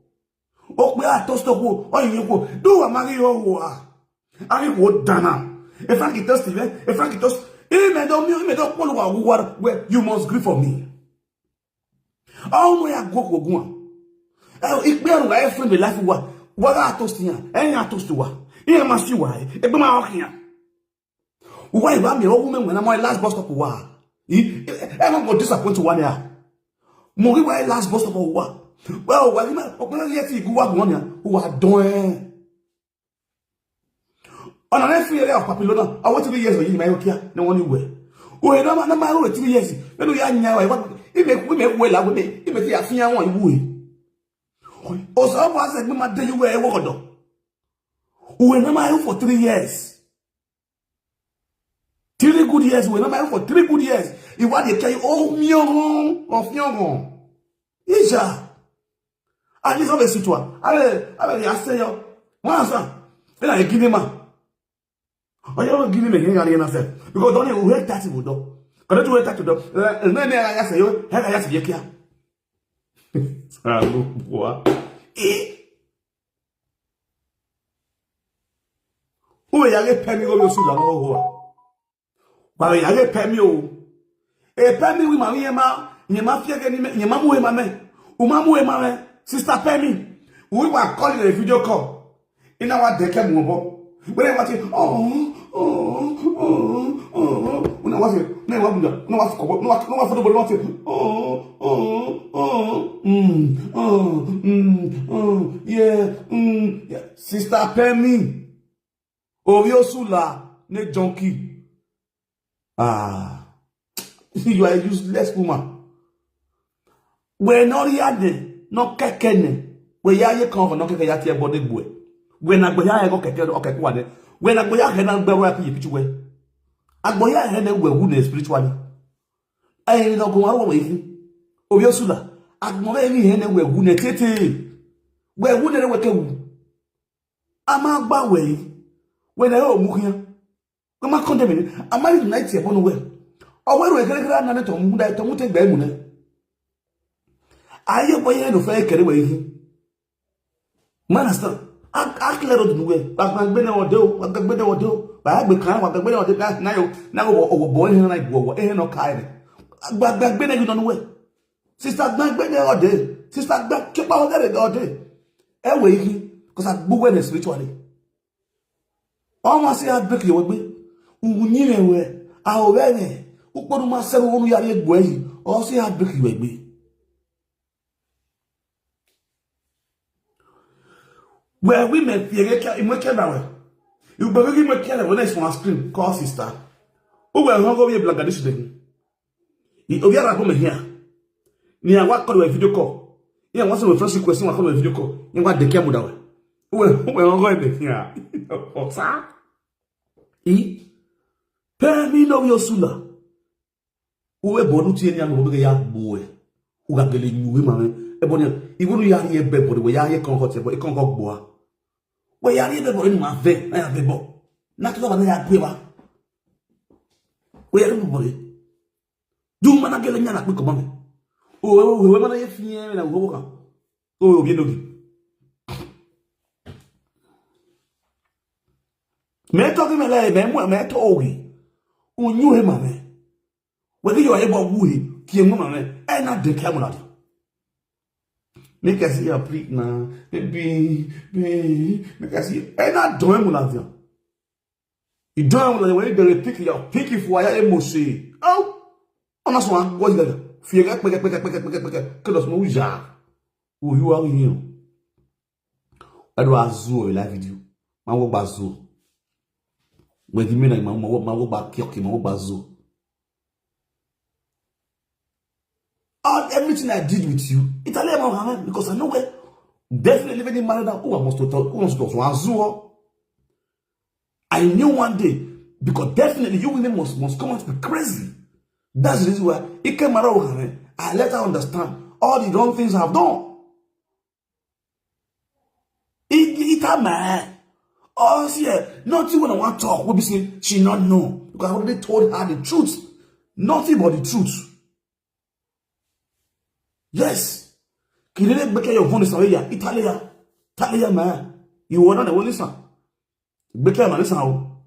[SPEAKER 3] Oh, we are toast of war. Oh, in your war. Do a marry your war. I would dana. If I get toast, if I get toast. Don't follow where you must grieve for me. Oh, we are go. If we are a friend, the life what are toast here? Any are toast to what? Here must you why? A bama here. Why am I woman when I'm my last bus stop? Why? I'm going to disappoint 1 year. More why last bus stop what? Well, why not yet you go up 1 year who are doing. On an every area of Papillona, I want to be years in my okay, no one way. Oh, I don't know 3 years. When we are now, we make well out with me, if we are fear one way. Also, I was at my day you were a word. We were not for 3 years. 3 good years, we were not for 3 good years. You want to carry all young of young. Isha. I just have a situation. I say, once, then I give him a. Oh, you give me again yourself. Because don't you wait that will do. But don't wait that to do. And then I say you have a yakia. Who are you pay me over Sudan? But I pay me. A pay me with my yama, your mafia, your mamu, mamma, Umamu, mamma, sister Penny. We were calling a video call in our decade mobile. When I was it, when I was it, no one for the ball, yeah, sister Penny, Oviosula, ne junkie. You are a useless woman. We're not here, no kekene. We ya ye come for no keke ya tie body boy. When agboya e go keke o keke wade. When agboya he na gberu api pichu we. Agboya he na we hu na spiritually. Ai no go wa we. Obiosula. Agboya he na we hu na tete. We hu na we ke hu. Ama gba we. We na o mu hia. Ko ma condemn. Ama unite e bono we. O we ro e kere na to mu da to mu te gba mu na. Aye boy no fa kere we. Master, I clear out the way. I've been or do, I've been or do, but I've been kind of been or the guy now over boy and I go, ain't no kind. But I've been on the way. Sister, I've been there all day. Sister, I've kept out there all day. Anyway, because I've been spiritually. Almost I'll break you with me. Who knew where I already, who put myself on your way, or see I'll break you with me. Where women fear in my camera. You believe in my camera when I saw screen, call sister. Oh, well, how go be a blackadish thing? You are at home here. Near what call a video call? Yeah, what's the first question? I call a video call. You want the camera down? Well, I'm going here. What's that? Pay me no your sooner. Who a bonuti and young boy who are getting you women. Even you are here, but we are here comfortable. It can't go boy. We are here in my vein. I have a book. Not over there, quiver. We are everybody. Do man get a man quick moment. Oh, whoever I fear and I walk. Oh, you know. May talking a lay, may told you. Who knew him, man. Whether you are able to woo, Kim woman, and not the camera. Make us see a prick now. Make us see. And not doing one. You don't want the way they pick your picky for your emotion. Oh, on us one. What's that? Fear, because no jar. Who you are here? I do a zoo live video. My work bazoo. When you mean like my work back, my work bazoo. Everything I did with you, Italian because I know where definitely when you married out, who wants to talk to I knew one day because definitely you women must come out to be crazy. That's the reason why it came around. I let her understand all the wrong things I've done. It's a man. Oh, see, nothing when I want to talk, we'll be saying she not know because I already told her the truth. Nothing but the truth. Yes. Can you make your phone away? Italia, man. You want to listen? Becky, man, listen how.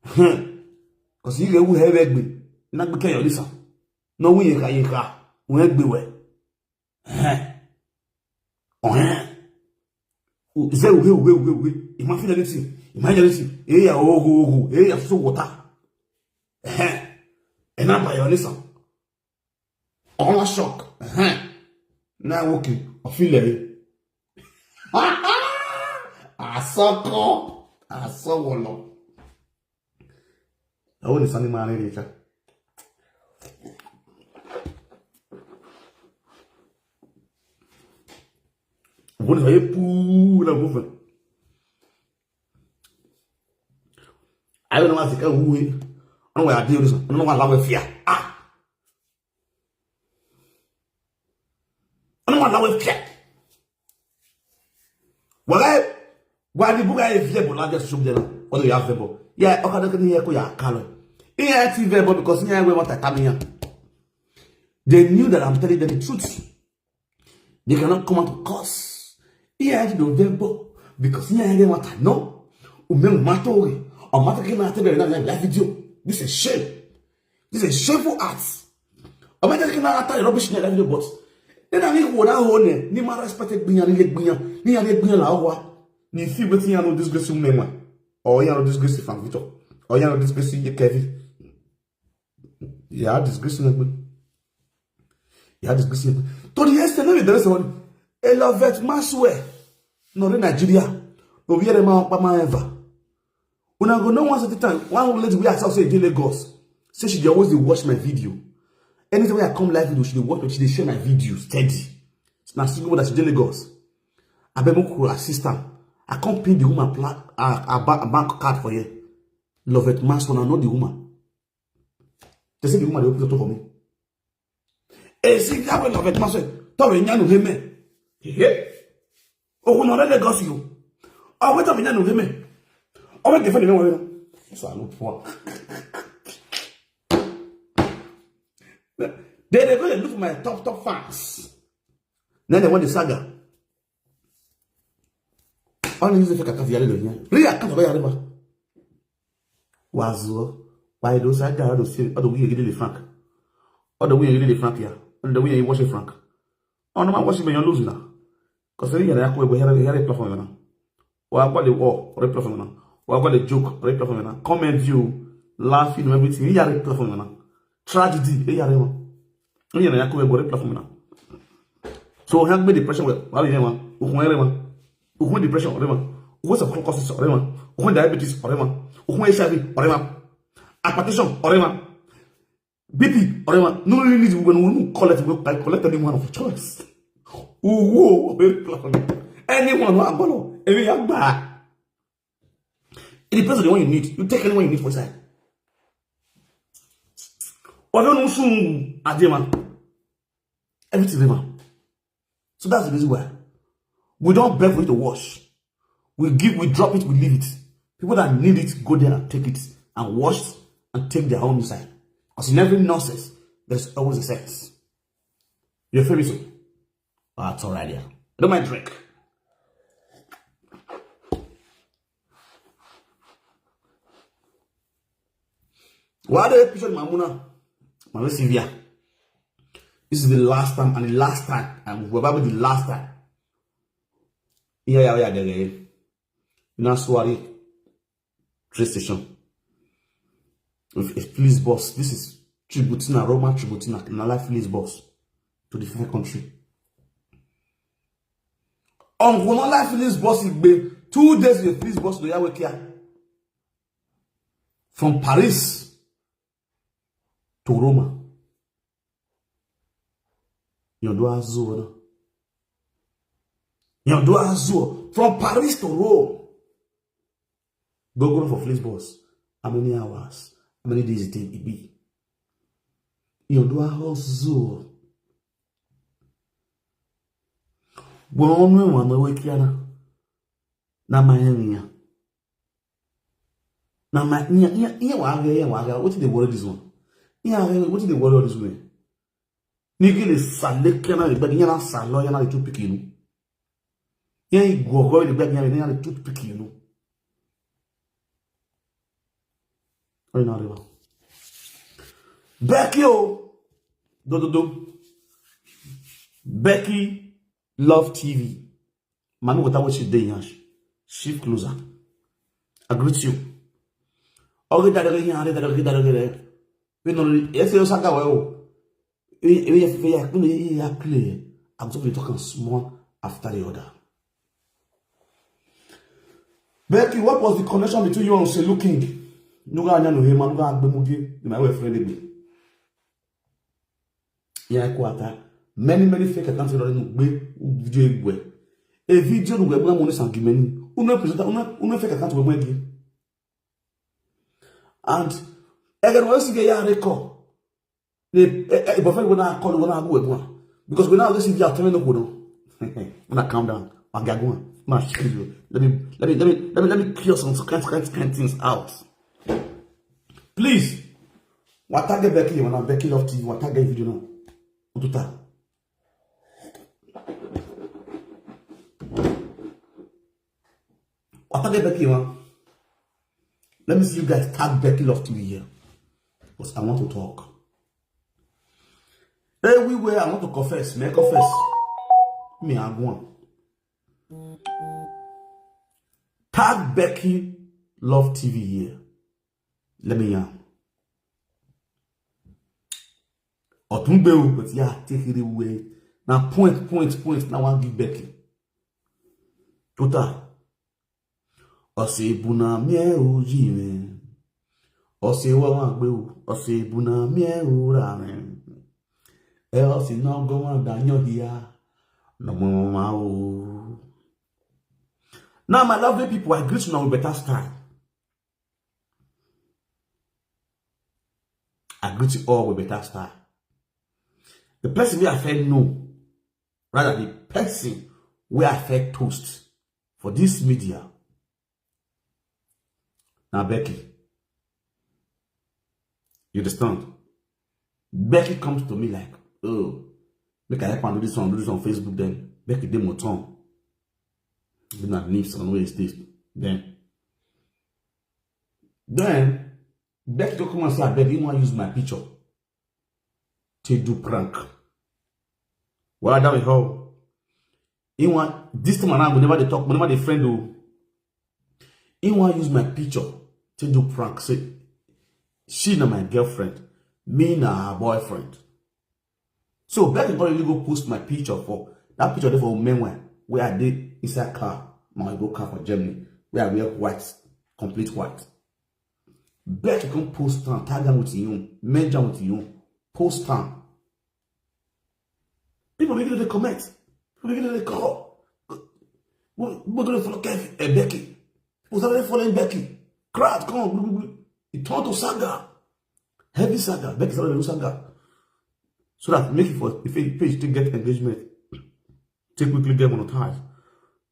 [SPEAKER 3] Because you will have egg. Not Becky, you listen. No, we ain't car. We ain't be well. Say, we. Imagine anything. Eh, oh, eh, so water. And I'm by your listen. All a shock. Now, okay, I feel it. I saw one. I want to send my later. What if I pull a movement? I don't know what to go with. I don't know what I do this. I don't know what I love fear. Why the book I have for not just show them or you have them? Yeah, okay, can hear ya color. Yeah, TV, but because yeah, we want to come here. They knew that I'm telling them the truth. They cannot come out to curse. Yeah, November because yeah, they want to know. Umem matori or matter came out that video. This is shame. This is shameful acts. Or matter came out that rubbish in that video, but then I need what I own. Ni ma respected being a leg being ni a leg being la ni feel betting you know disgrace name or you know disgrace from Victor or you know disgrace Kevin. Yeah, disgrace name. Yeah, disgrace name. To the extent there is one. Elevate Maswe. No in Nigeria. No be ma ever. Una go no once at a time. One lady we ask say in Lagos. Say she always dey watch my video. Anytime I come live video, she dey watch, she dey share my video steady. Now she go that she dey Lagos. I be mo assistant. I come pin the woman a bank card for you. Love it, man, so I know the woman. They say the woman they open the door for me. Eh, see that way love it, man, so tell me nyanu heme. Hehe. Oh, no, let Lagos you. Oh, wait a minute, nyanu heme. Oh, wait, defend me one. So I look for. They go and look for my top fans. Then they want the saga. Only use the fake account yale here. Really account go yale ba. Wazo. Why those saga do say other way you the frank. Other way you the frank here. Other way you wash the frank. On ma wash me you lose now. Cause you na yakwe go here platform na. Wa gba the war or platform na. Wa gba the joke or platform na. Comment view, laughing everything. Here platform na. Tragedy here ma. You na yakwe go platform na. So help me depression well. Why you ma? Ukun ma. Ukun depression orema. Ukun subconscious orema. Ukun diabetes orema. Ukun HIV orema. Hypertension orema. BP orema. No really need when we collect anyone of choice. Anyone who I'm gonna every young bad. It depends on the one you need. You take anyone you need for side. Or don't know soon adema. Everything. So that's the reason why. We don't beg for it to wash. We drop it, we leave it. People that need it, go there and take it and wash and take their own inside. Because in every nonsense, there's always a sense. You're famous. Oh, that's alright, yeah. I don't mind drink. Why the episode Mamuna? Mama Sylvia. This is the last time and the last time, and probably the last time. Yeah, there. Naswari train station. With police boss. This is tributina, Roman tributina, in a life police boss to the fair country. On one life police boss, 2 days with police boss to Yawekia. From Paris to Roma. Yondua Azur. Yondua Azur. From Paris to Rome. Go for police boss. How many hours? How many days it be? Yondua Azur. One Wakiana. Na Miami. Na my what did they worry this one? What did they worry this way? Nigga is Salekana, the Bagana Salo, and I took picking. Ye go the Bagana, and I took picking. I know. Becky, Becky Love TV. Manu, what I watch it day, shift closer. I greet you. Okay, that we know, yes, you saga well. I'm just talking small after the other. Becky, what was the connection between you and Selu King? Nuga no him, Nuga Bemugi, my way friend me. Yeah, quarter. Many fake accounts are video. A video where we want to sang many. Una fake account we give. And again, once you get your record. Because we now listen to your telling no when I calm down, I'll get going. Let me clear some kind things out. Please, what target Becky when I'm Becky Love TV, what target video now? Ututa. What target Becky one? Let me see you guys tag Becky Love TV here. Because I want to talk. Everywhere I want to confess, may I confess? Me, I'm one. Tag Becky Love TV here. Let me hear. Otumbe, but yeah, take it away. Now point. Now I'll give Becky. Tota. Ose buna mie ujime. Ose wawagbe. Ose buna mie urame. Else is not going down here. No more. Now, my lovely people, I greet you now with better style. I greet you all with better style. The person we have fed no, rather the person we have fed toast for this media. Now, Becky, you understand? Becky comes to me like, oh, make I help and do this on Facebook then. Becky did more tongue. Then I leave on where it is. Then Becky to come and say, I beg you want to use my picture to do prank. Well, I don't know. He want this time around, whenever they talk, whenever they friend do, he want to use my picture to do prank. Say, she not my girlfriend, me na her boyfriend. So Becky already go post my picture for that picture there for men where I did inside car, my go car for Germany, where I wear white, complete white. Becky can post on, tag them with you, mention with you, post on. People begin to comment, people begin to call. What do they follow Becky? Who's already following Becky? Crowd, come on, it turned to saga, heavy saga. Becky's already saga. So that make it for the page to get engagement, to quickly get monetized.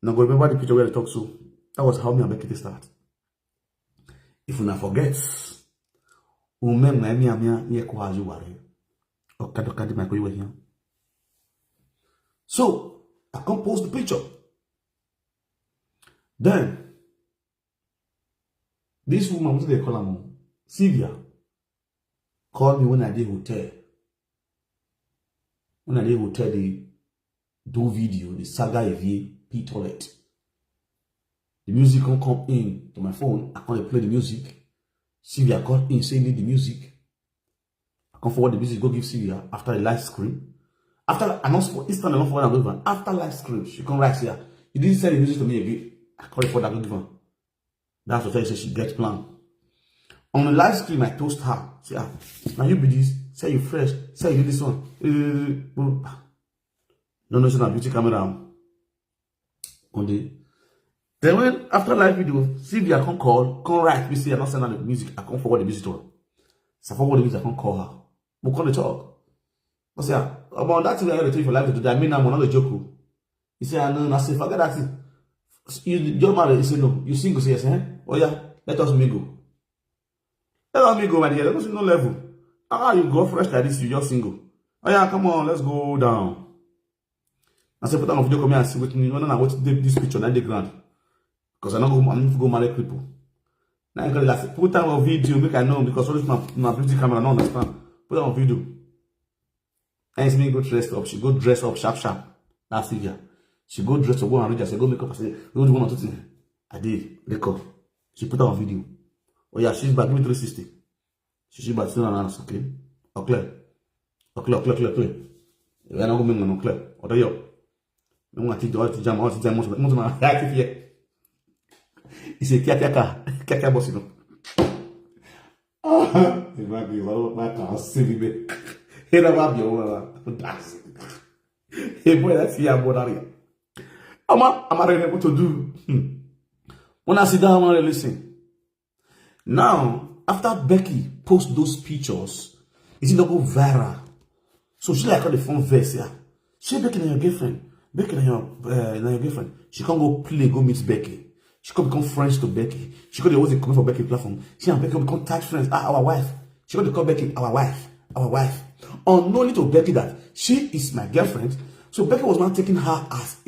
[SPEAKER 3] Now go remember the picture where I talk so. That was how me and Becky start. If you not forget, so I come post the picture. Then this woman, what do they call her? Sylvia called me when I did hotel. When I did hotel, they do video, the saga EVA P toilet. The music can come in to my phone. I can't play the music. Sylvia called in saying need the music. I can forward the music, go give Sylvia after the live stream. After I not this time I don't forward and go after live stream, she come right here. You didn't send the music to me again. I call it for that go give her. That's what I say she gets plan. On the live stream, I toast her. Say, now you be this. Say you fresh. Say you do this one. No, it's not beauty camera. On the then when after live video, Sylvia can call, can write. We see I not send her the music. I can't forward the music to her. So I forward the music. I can't call her. We call the talk. I say about that thing I got to tell you for live today. I mean I'm not a joke. He say no. I say forget that thing. You're married. He say no. You single? Say yes. Oh yeah. Let us mingle. Let me go, my dear. There's no level. You go fresh like this, you just single. Oh yeah, come on, let's go down. I said, put on a video, come here and see with me. No, I watch this picture, not the ground. Because I need to go marry people. Now I gotta put on a video, make I know, because all this my beauty camera, I don't understand. Put on a video. And it's me go dressed up. She go dress up sharp. That's Sylvia. She go dress up, go and read. I say, go make up. I say, go do one or two things. I did. Make up. She put on a video. Oh yeah, she's back. Give me 360. She's back. Still an answer, okay? Clear. We're not going to clear. What are you? I'm going to take the jam. Most of my happy here. He said, Kaka boss, you know. Oh, the back is all my car. Silly bit. Here about your that's. Hey, boy, that's here. I'm not able to do. When I sit down, I listen. Now, after Becky posts those pictures, it's not go viral. So she like the phone verse here. She Becky na your girlfriend. Becky na your girlfriend. She can't go play, go meet Becky. She could become friends to Becky. She could always come for Becky platform. She and Becky become tight friends. Our wife. She could call Becky our wife. Our wife. Unknowingly to Becky that she is my girlfriend. So Becky was not taking her as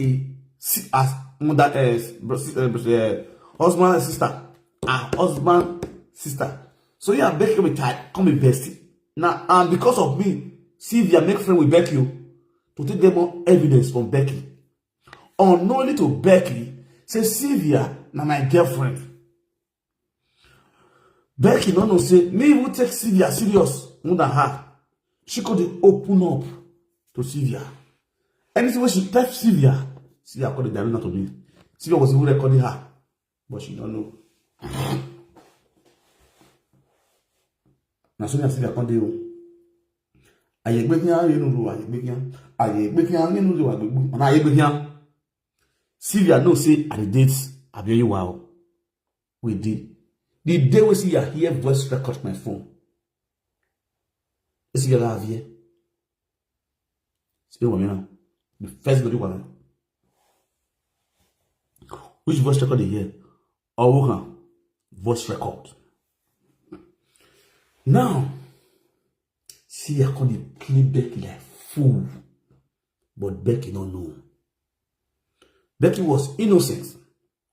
[SPEAKER 3] husband and sister. Husband, sister. So yeah, Becky can be tight, come be bestie. Now, and because of me, Sylvia make friend with Becky to take them more evidence from Becky. Unknowingly to Becky, say Sylvia, now my girlfriend. Becky no know say me will take Sylvia serious more than her. She could open up to Sylvia. Anything when she left Sylvia called the dialogue to me. Sylvia was even recording her, but she don't know. Now Sylvia can't do. Sylvia no say at the dates I be you wow. We did. The day we see her hear voice record my phone. Is you have here? See what now? The first video one. Which voice record they hear? Or voice record. Now, see I can't play Becky like fool. But Becky don't know. Becky was innocent,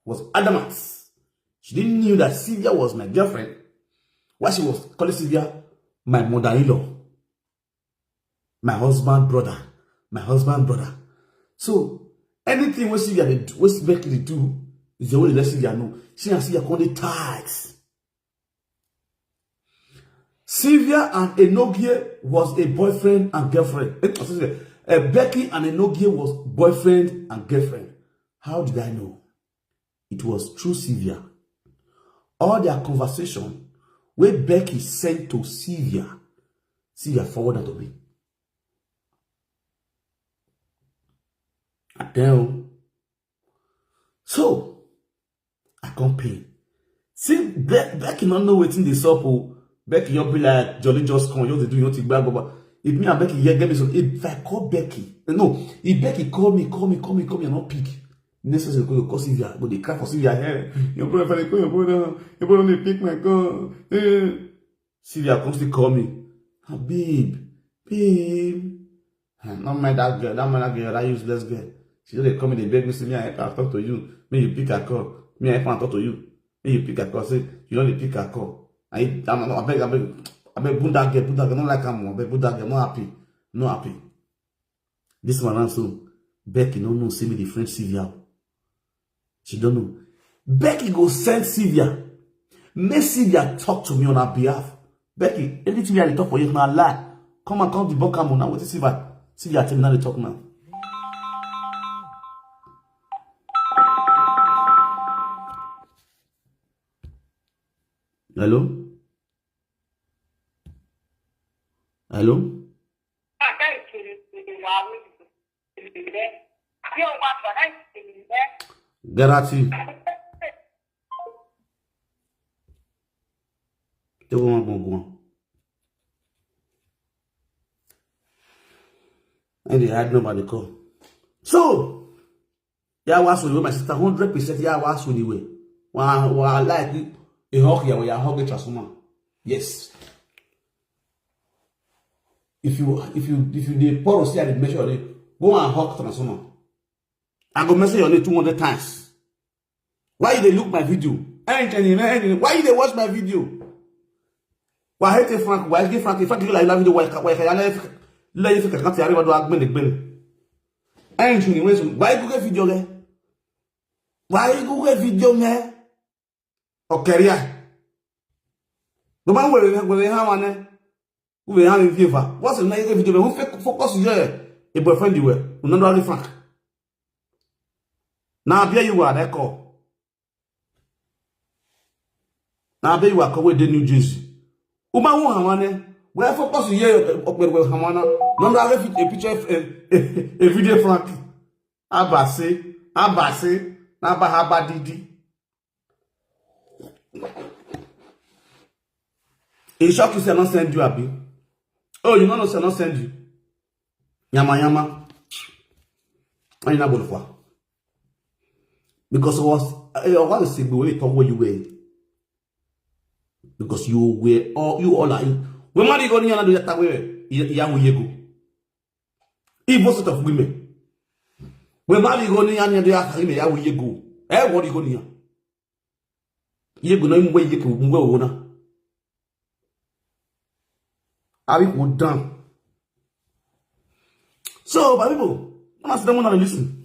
[SPEAKER 3] was adamant. She didn't know that Sylvia was my girlfriend. Why she was calling Sylvia my mother-in-law. My husband brother. My husband brother. So anything what Sylvia did, what Becky did do is the only let Sylvia know. She and Sylvia call it ties. Sylvia and Enogie was a boyfriend and girlfriend. Becky and Enogie was boyfriend and girlfriend. How did I know? It was through Sylvia. All their conversation where Becky sent to Sylvia forwarded to me. I tell. So I can't pay. See, Becky not know waiting this up. Becky, you'll be like Jolly just come, you'll do nothing bad. If me and Becky here get me some, if I call Becky, no, if Becky call me, and not pick. Necessary to call Sylvia, but they cry for Sylvia here. Your brother, call your brother, they pick my call. Sylvia comes to call me. Oh, babe. Not mind that girl, that useless girl. She don't come in, they beg me, say, me, I talk to you. Me, you pick a call. Me, I can't talk to you. Me, you pick a call. Say, you don't pick a call. I beg, put that girl, not like I'm more. Put that girl, not happy. This one also, Becky no see me the French Sylvia. She don't know. Becky go send Sylvia. Make Sylvia talk to me on her behalf. Becky, anything I talk for you now lie. Come and come to Bokamo now. What is Sylvia? Sylvia tell me now they talk now. Hello? Hello? Grazie. Te vou bon. And they had nobody call. So, yeah, was with my sister 100%. Yeah, was with the way. Well, like a hug here, we are hugging transformer. Yes. If you the pour see the measure it, go and hug transformer. I go message on it 200 times. Why they look my video? Why they watch my video? Why hate Frank? Why give Frank? If I like that video, why can I let you can't tell what do I mean? Why go get video there? Why go get video there? Okay, yeah. The man will have one. Who will have a fever? What's the next video? Who focus here? A boyfriend you were. Not Frank. Now, here you are, that call. Now, there you are, with the New Jersey. Uma Hamane, where focus here up with Hamana, not have a picture of a video Frank. Abase, Naba Didi. In shock, you say not send you, Abi. Oh, you know, say not send you. Yama. I never for. Because what is the way to where you were? Because you all are. When man go near do that way, you go. Evil sort of women. When man go near do that, you go. What you go near? You go no way you can go na. Are we done? So, my people, I'm asking them to listen.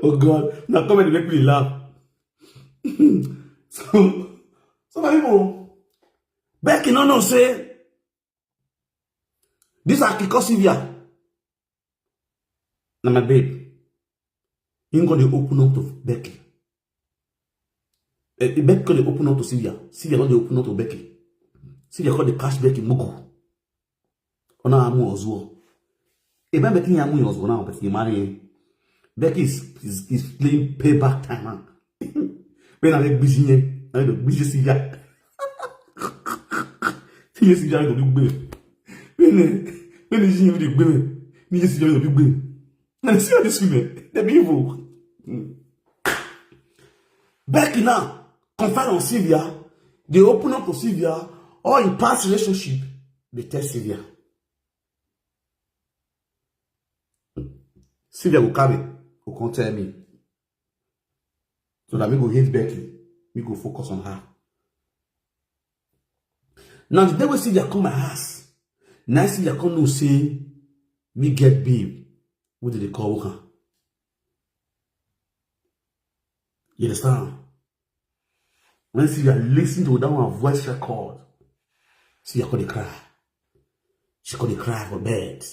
[SPEAKER 3] Oh God, now come and make me laugh. so my people, Becky no say this Akiko Sylvia. Now my babe, you gonna open up to Becky. Becky gonna open up to Sylvia. Sylvia gonna open up to Becky. Sylvia gonna cash Becky mugu. Ona amu ozuo. Even Becky amu ozuo now, but you marry. Becky is playing payback time, man. When I get busy, I go busy Sylvia. Sylvia go do good. When is she do good? Me Sylvia go do good. And see this women, they be evil. Becky now confide on Sylvia. They open up to Sylvia, or in past relationship, they tell Sylvia. Sylvia will carry. Can't tell me. So that we go hate Becky. We go focus on her. Now the day we see come my house. Now see come no say me get babe. What did they call her? You understand? When see you listen to that one voice record, see you call the cry. She call the cry for bed.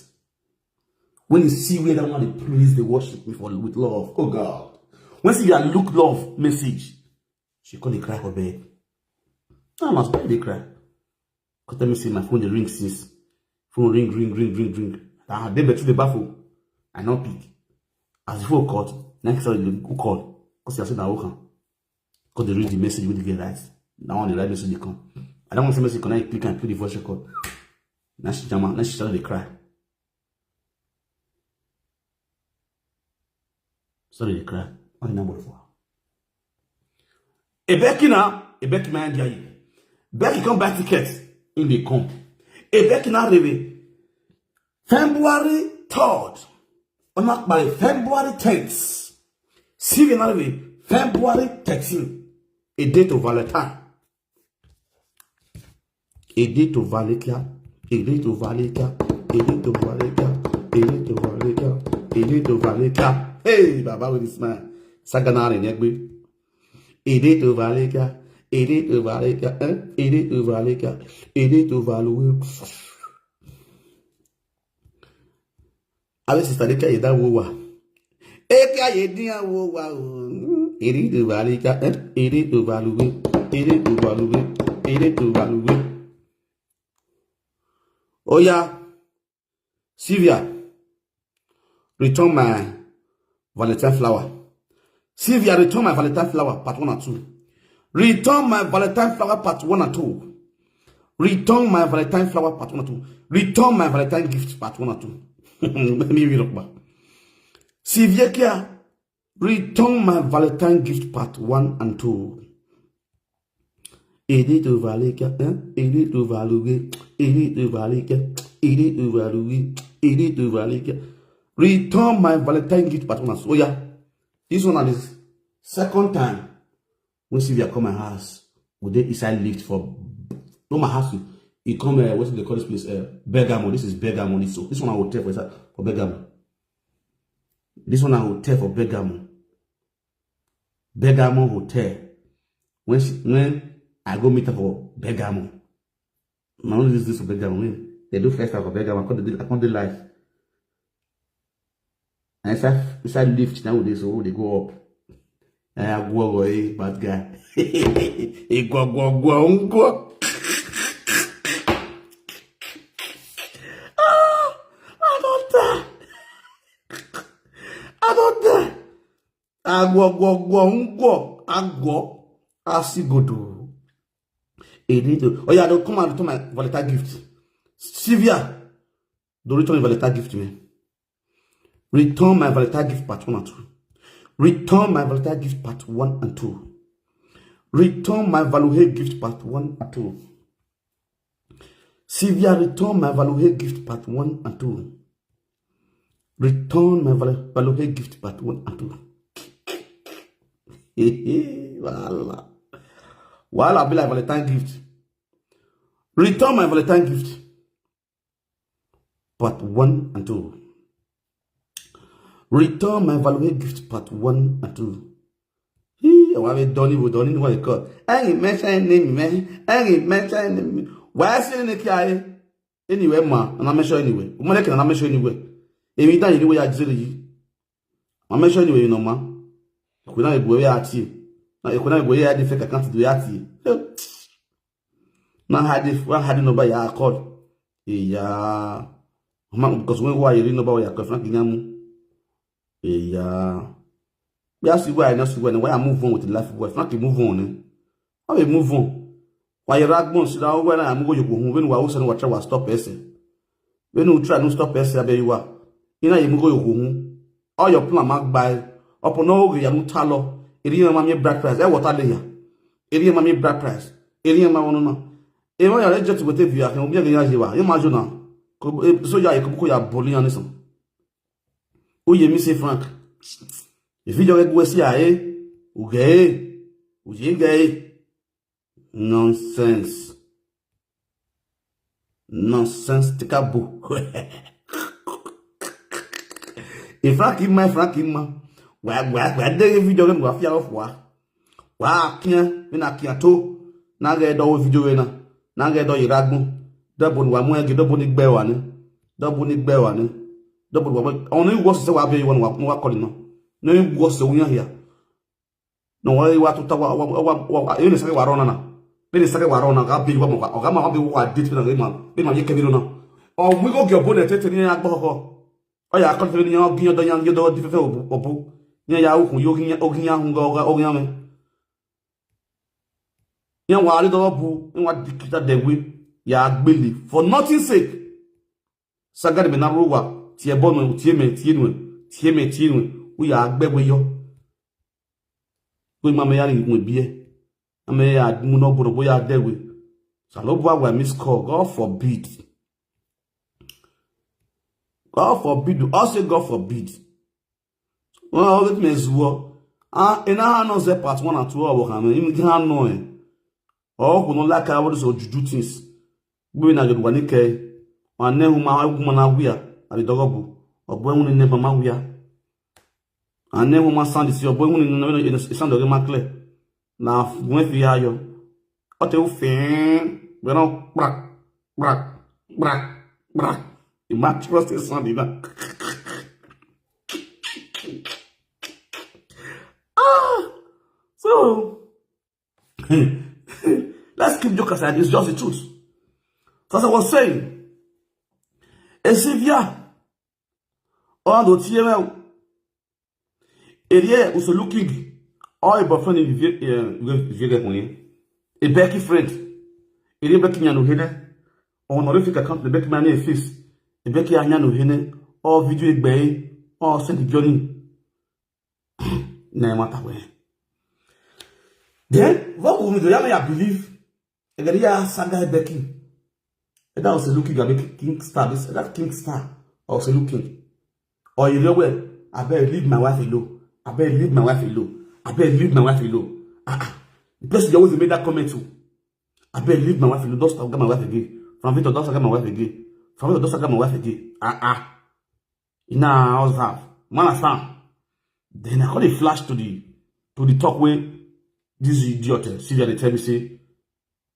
[SPEAKER 3] When you see where that one they praise, they worship me with love. Oh God. When you see that look love message, she call the cry for bed. I must buy the cry. Because let me see my phone they ring since. Phone ring. They bet to the baffle. I not pick. As the phone called, next time they call. Because you said that okay. Because they read the message with the get right. Now on the right message they come. I don't want to message can I click and put the voice record. Now she started to cry. Sorry, they cry. On the number 4. Becky now, Becky man, Becky come back tickets in the come. Becky now arrive February 3rd. On mark by February 10th. Sylvia now arrive February 13th. A date of Valentine. A date of Valentine. A date of Valentine. A date of Valentine. A date of Valentine. A date of Valentine. Hey, Baba with this man. Saganari Negbi. Aider to Valeka. Aider to Valeka. Aider to Valeka. Aider to Valu. Avec sister Leka Yeda Wowa. Eka Yedia Wowa. Aider to Valeka. Aider to Valu. Aider to Valu. Aider to Valu. Oh yeah. Sylvia. Return my Valentine flower. Sylvia, return my Valentine flower part 1 and 2. Return my Valentine flower part 1 and 2. Return my Valentine flower part 1 and 2. Return my Valentine gift part 1 and 2. Let me read up. Sylvia Kia, return my Valentine gift part 1 and 2. Aider to Valeka, aider to Valuge, aider to Valeka, aider to Valuge, aider to Valeka. Return my Valentine gift part 1 and 2. Oh yeah. This one is second time when Sylvia come my house. Would they decide lift for no my house? He come what do they call this place? Bergamo. This is Bergamo. This one I will tell for Bergamo. This one I will tell for Bergamo. Bergamo Hotel. When I go meet her for Bergamo. Now only this for Bergamo. When they do first time for Bergamo, I can't do live. And if I lift nowadays, so they go up. And I go away, bad guy. He go. I don't die. I go. I see go to. Oh yeah, don't come out to my Valentine gift. Sylvia, Do return my Valentine gift to me. Return my Valentine gift part 1 and 2. Return my Valentine gift part 1 and 2. Return my Value gift part 1 and 2. Sylvia, return my Value gift part 1 and 2. Return my Value gift part 1 and 2. Voila. While I'll be like Valentine gift. Return my Valentine gift part 1 and 2. Return my Value gift part 1 and 2. I have done what they call. I ain't mentioning name, man. I ain't mentioning name. Why is it in the anyway, ma? And I'm sure anyway. I'm not sure anyway. Every time you do what I do, I'm sure anyway, you know, ma. We don't go at you. Now you couldn't go here. The fake account do at you. Now had nobody I called. Yeah, because when why you didn't know about your Confronting. Yeah. That's why I know why I move on with the life of wife. Not to move on. How we move on? Why you rag bones down when I'm going to go home when we also know what try to stop person. When you try to stop person, I bet you are. You know, you go home. All your plan marked by upon all you talo. Iriya mammy brad price. What are they? Iriya mammy brad price. Iriya mamma. If I are just with you, I can be a you imagine now. So you are a bully on this. Oh, you miss Frank. If you don't go see gay. Nonsense. Nonsensical. If Frank in my where they video game go fear of war. Wa kian, me na kian to. Na get do video na get do iragbo. Double wa mo e double ni gbe wa ni. Double wa only was say wa be you wa call no. No was so here. No why wa to ta wa you say wa rona na. Be say wa rona ga be wa mo ga ma be wa date na be ma ye kebiro na. O we go get bonnet tete ni agbo ko. O ya kon fe ni o gin do yan do di fe obu. Ni ya ukun yo gin ahun go yan me. Yan wa ri do bu ni wa dikita de we ya gbele for nothing sake. Sagade me na ruwa tie bonu tie me we ya gbegbe yo. We mama ya ri mu bie. Ame ya mu no boro boya dewe. Salobo wa miss call. God forbid. God forbid. Also God forbid. Well, let me zuo. In a no say part 1 and 2 work am. Im gan no e. Oh, no like I would so juju things. We na get one ke. Ane huma na wia. Ali dogobu. Obo ehun ni mama wia. Ane huma sound si obo ehun ni sound o ma clear. Na when fi ayo. O te o fin. We no brak. You might trust the sound ina. So let's keep joke aside. It's just the truth. So as I was saying, Sylvia, all the TML, Eddie was looking all your boyfriend in a Becky friend. Eddie Becky Yano Hene, or honorific account the Becky man face, a Becky Yano Hene, or video bay, or send the journey. No matter where. Then, what would the I believe? And then, Saga Becky. And that was looking at King Star. That King Star also looking. Or you know what? I better leave my wife alone. I better leave my wife alone. The person you always made that comment to. I better leave my wife alone. Don't stop get my wife again. From Victor, don't get my wife again. From Victor, don't get my wife again. You know, I was half. Man, I found. Then I call a flash to the talk where this idiot Sylvia they tell me say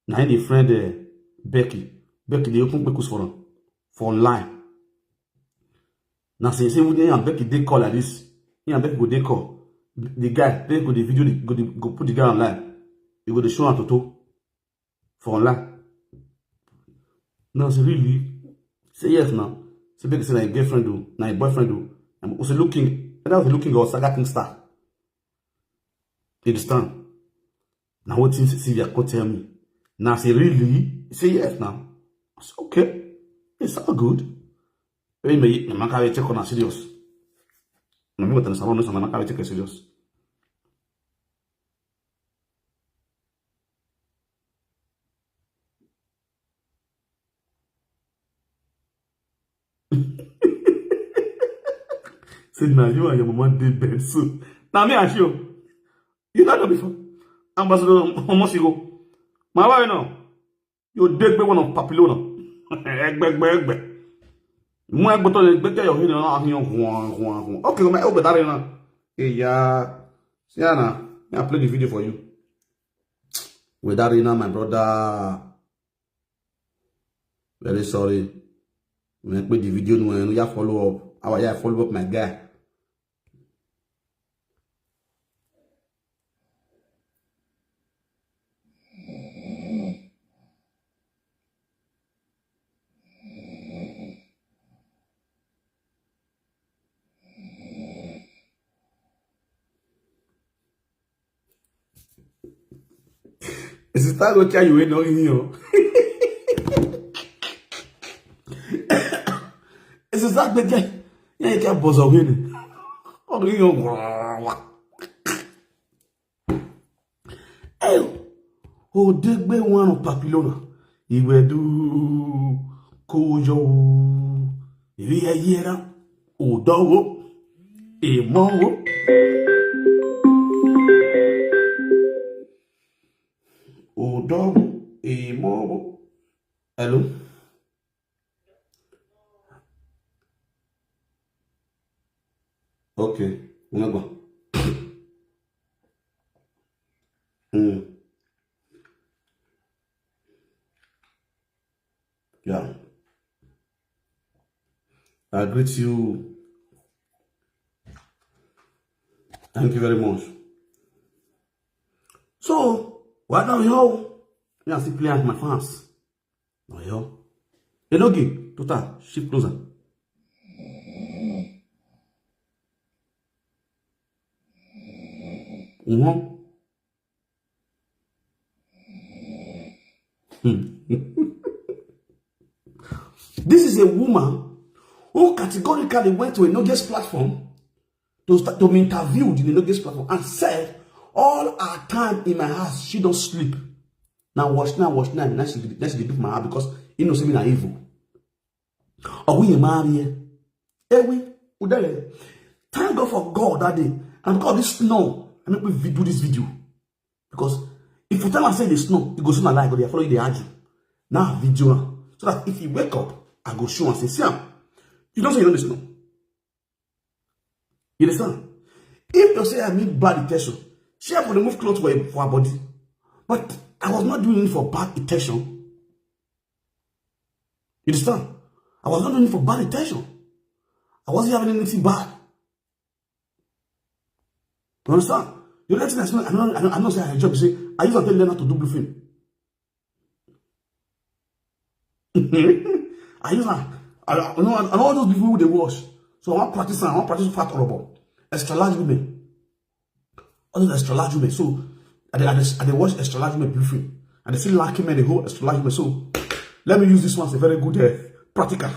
[SPEAKER 3] now the friend Becky they open Kpekus for online. Now say we and Becky they call like this. He and Becky go they call the guy they go the video go put the guy online. You go the show and toto for online. Now say really say yes now. Say Becky say na girlfriend do na boyfriend do. I'm also looking. And I was looking at Saga King Star. You understand? Now what things Sylvia could tell me. Now I say really? Say yes now. I say okay. It's all good. Hey, me, I'm not going to check on a serious. I'm not going to check on serious. Say, now you and your mama did bed soon. Now, me, I show you not before. Ambassador, almost you go. My wife, no. You dig one of Papillona. Egg. Moi, but on the better, you're here. Okay, my open that now. Hey, yeah. Siana, I play the video for you. With that, my brother. Very sorry. When I play the video, no, you follow up. How I follow up my guy. It's time to tell you ain't no here. It's that the guy. Yeah, you can't buzz away. Oh, you oh, dig be one of Papillona. He will do Kojo. If you hear oh, dog, a mongo. Oh, dog, a mongo. Hello? Okay, never. Yeah. I greet you. Thank you very much. So, what now, yo? I still playing with my fans. No, yo. Hello, game. Total. Shift closer. This is a woman who categorically went to a Nogues platform to be interviewed in the Nogues platform and said, all our time in my house, she don't sleep. Now watch now. Now she beat my heart because you know something evil. Or we marry. Thank God for God that day. And because this snow, I make me do this video. Because if you tell me say the snow, you go soon alive, but they follow you, they argue. Now video. So that if you wake up, I go show and say, Sam, you don't say you know the snow. You understand? If you say I need bad intention, she have to remove clothes for her body. But I was not doing it for bad intention. You understand? I was not doing it for bad intention. I wasn't having anything bad. You understand? You let me explain. I'm not saying I job. Say I used to tell Leonard to do blue film. I know all those people who they wash. So I want practice fat rubber. Extra large women. All those extra large women. So I wash extra large women blue film. And they still lacking me the whole extra large women. So let me use this one as a very good practical.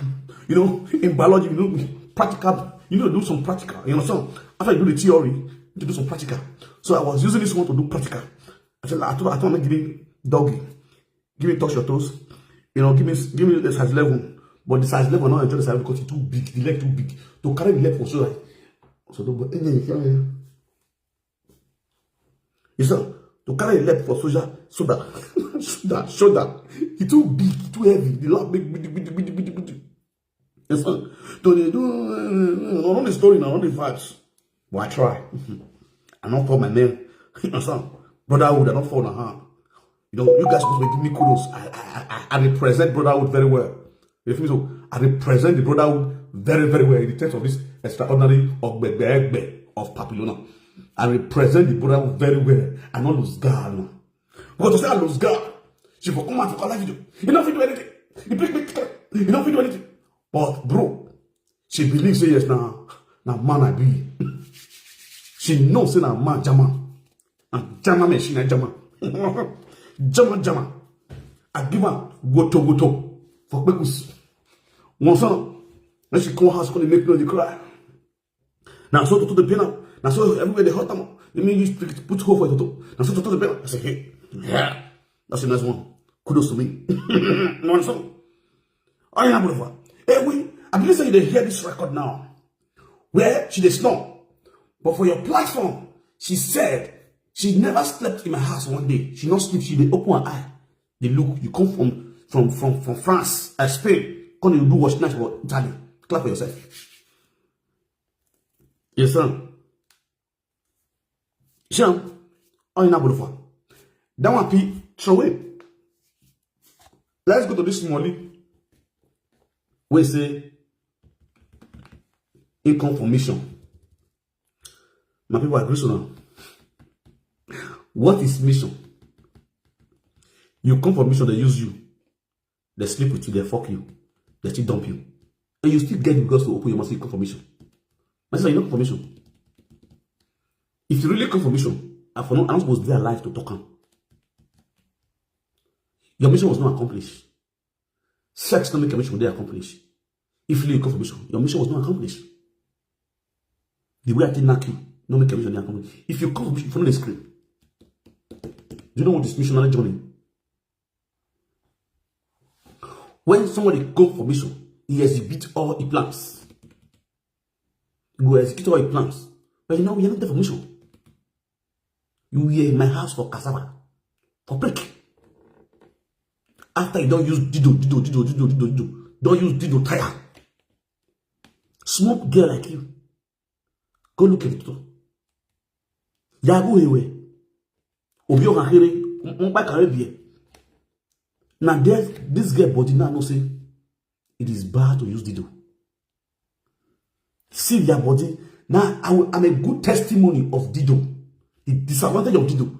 [SPEAKER 3] You know, in biology, you know, practical. You know, do some practical. You know, so after you do the theory, you do some practical. So I was using this one to do practical. I said, I told me give me doggy, give me touch your toes. You know, give me the size 11. But the size 11 not enjoy the size because it's too big. The leg too big. To carry the leg for shoulder. So you saw to carry the leg for shoulder. It's too big, too heavy. The leg big. Yes, sir. So they do not the story, not the vibes. But I try. I don't fall my name. You understand? Brotherhood, I don't fall on her. You know, you guys supposed to give me kudos. I represent brotherhood very well. You feel me? So I represent the brotherhood very, very well in the terms of this extraordinary of Papillona. I represent the brotherhood very well. I don't lose God. Because to say I lose God, she for come out for live video. You don't do anything. You don't do anything. But bro, she believes say yes now man I be. She knows say now man jama. And jama machine and jama. Jama. I give her goto for Kpekus. One son, When she come house, gonna make no cry. Now so to the penal. Now so everywhere they hurt them. Let me use put hope for Toto. Now so to the penal. I say, hey, yeah, that's a nice one. Kudos to me. No so. I am over. Hey, I believe that you hear this record now. Where she did snore. But for your platform, she said she never slept in my house one day. She not sleep, she did open her eye. They look, you come from France, Spain. Come you do watch night for Italy. Clap for yourself. Yes, sir. Sharon, I am over. That one P throw away. Let's go to this Molly. We say in confirmation. My people agree so now. What is mission? You come for mission, they use you. They sleep with you, they fuck you. They still dump you. And you still get because to open your mouth, you come for mission. I say, you don't come for mission. If you really come for mission, I'm not supposed to be alive to talk on. Your mission was not accomplished. Sex don't make a mission, they accomplish. If you really come for mission, your mission was not accomplished. The way I did knock you, no make a mission, they accomplish. If you come for mission, follow the script. Do you know what this missionary journey? When somebody goes for mission, he exhibits all he plans. He will execute all he plans. But you know, we are not there for mission. You were in my house for cassava, for prick. After you don't use dido, don't use dido tire. Smoke girl like you. Go look at it. Yago hewe. Obio Hahiri, now this girl body now no say it is bad to use dido. See your body. Now I'm a good testimony of dido. The disadvantage of dido.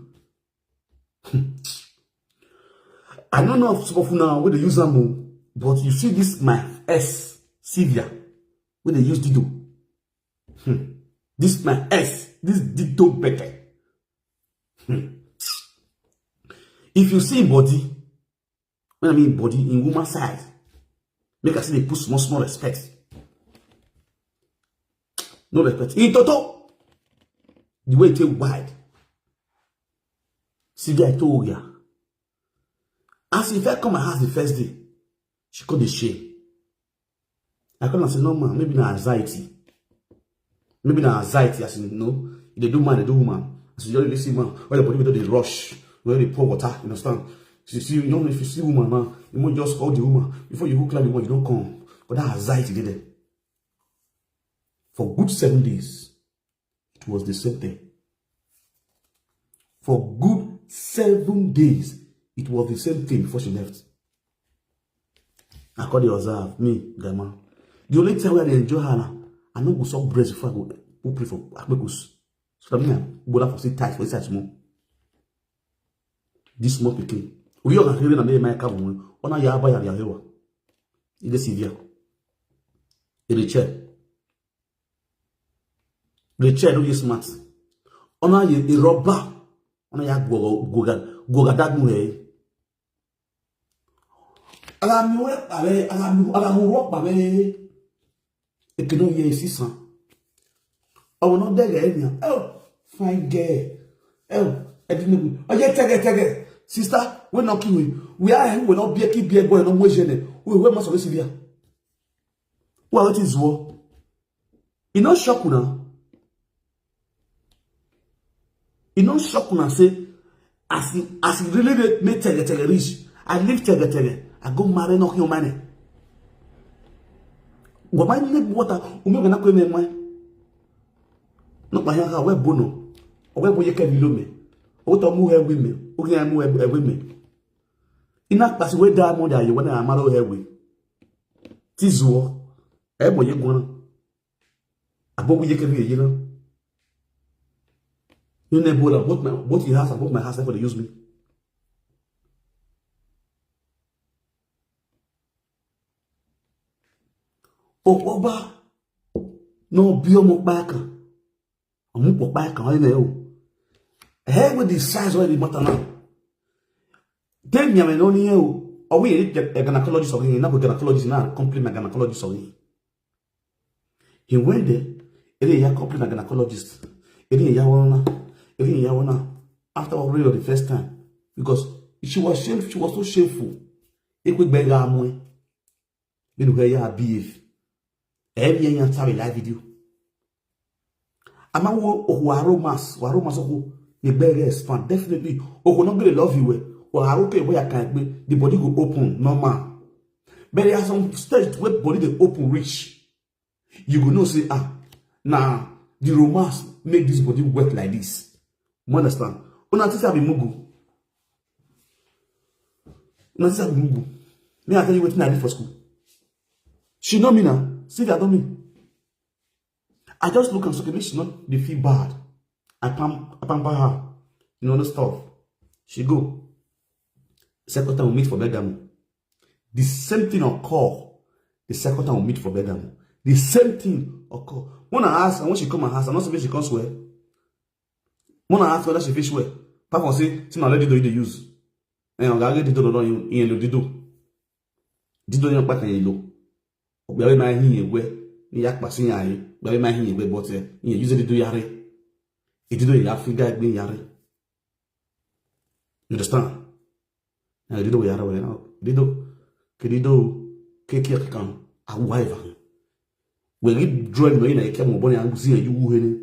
[SPEAKER 3] I don't know if some of you now where they use them, but you see this my S Sylvia where they use dido. This my S, this dido Becky. If you see body, when I mean body in woman's side, make us see they put small respect. No respect. In total, the way it take wide. See, I told you. As if I come my house the first day, she called the shame. I come and say, no man, maybe not anxiety. Maybe not anxiety, as in, no, if they do man, they do woman. As you really see man, when the body they rush, when they pour water, you understand? You see, you know, if you see woman, man, you might just call the woman. Before you go climb the woman, you don't come. But that anxiety did it. For good 7 days, it was the same thing. For good 7 days, it was the same thing before she left. I call you observe, me, grandma. The only time where I enjoy her now, I know go suck breast before I go pray for Kpekus. So that means I go down for say tight for this small. This small picking. We are hearing a my carbon. On a yaba ya hewa. It is severe. It is chair. The chair don't use smart. On a ye rubber. On a ya go that way. Alamu babe. It can only see son. Oh, no, there, oh, fine girl. Oh, I didn't know. Oh, yeah, take it. Sister, we're not killing. We are and will not be a keep beer boy, no more gene. We were most of us here. Well, it is war. You know, shock now. You know, shock now say, as he really made take rich, I live take. I go marry no human. What my name water, Ume na kweme mwa. No pa ya we bono. O we boye ke bilome. O to mu hewe me. O ke mu hewe me. Ina pasi we da mo da ye when I maro hewe. Tizo. E boye gona. Abogu ye ke bi ye no. You ne bola both your house and both my house for they use me. Oba no biomo baka. Omupo baka ene o. With the size where the matter now. Then you know ni o. Or we a gynecologist or na gynecologist na compliment gynecologist or He went there. He had complained a gynecologist. He had after already the first time because she was shameful. She was so shameful. He could beg her more. Then where you have behave. Every year you have a live video. Ama wo aromas oku the beg expand definitely. Oku not gonna love you. Or aroke where you can the body go open normal. But there are some stage where body they open reach. You go know say now the romance make this body work like this. You understand? Una tisa be mugu. Me I tell you what I did for school. She know me now. See that don't me. I just look and say, okay, she not they feel bad. I pamper her. You know the stuff. She go. Second time we meet for bedroom. The same thing occur. The second time we meet for bedroom. The same thing occur. When I ask, and when she come and ask, I'm not saying she can't swear. When I ask whether she fish swear, Papa say, see my lady do you use. And I'm going to do in the do. Dido yon pa kan yelo. Obiawe ma hin yewe. Ni yak pasin yaye. Obiawe ma hin yewe but yin use dido yare. E dido ya Africa gbe yare. You understand? Na dido yare we na. Dido ke kan awaiva. We read drawing no ina eke mo boni angusi ya yu hene.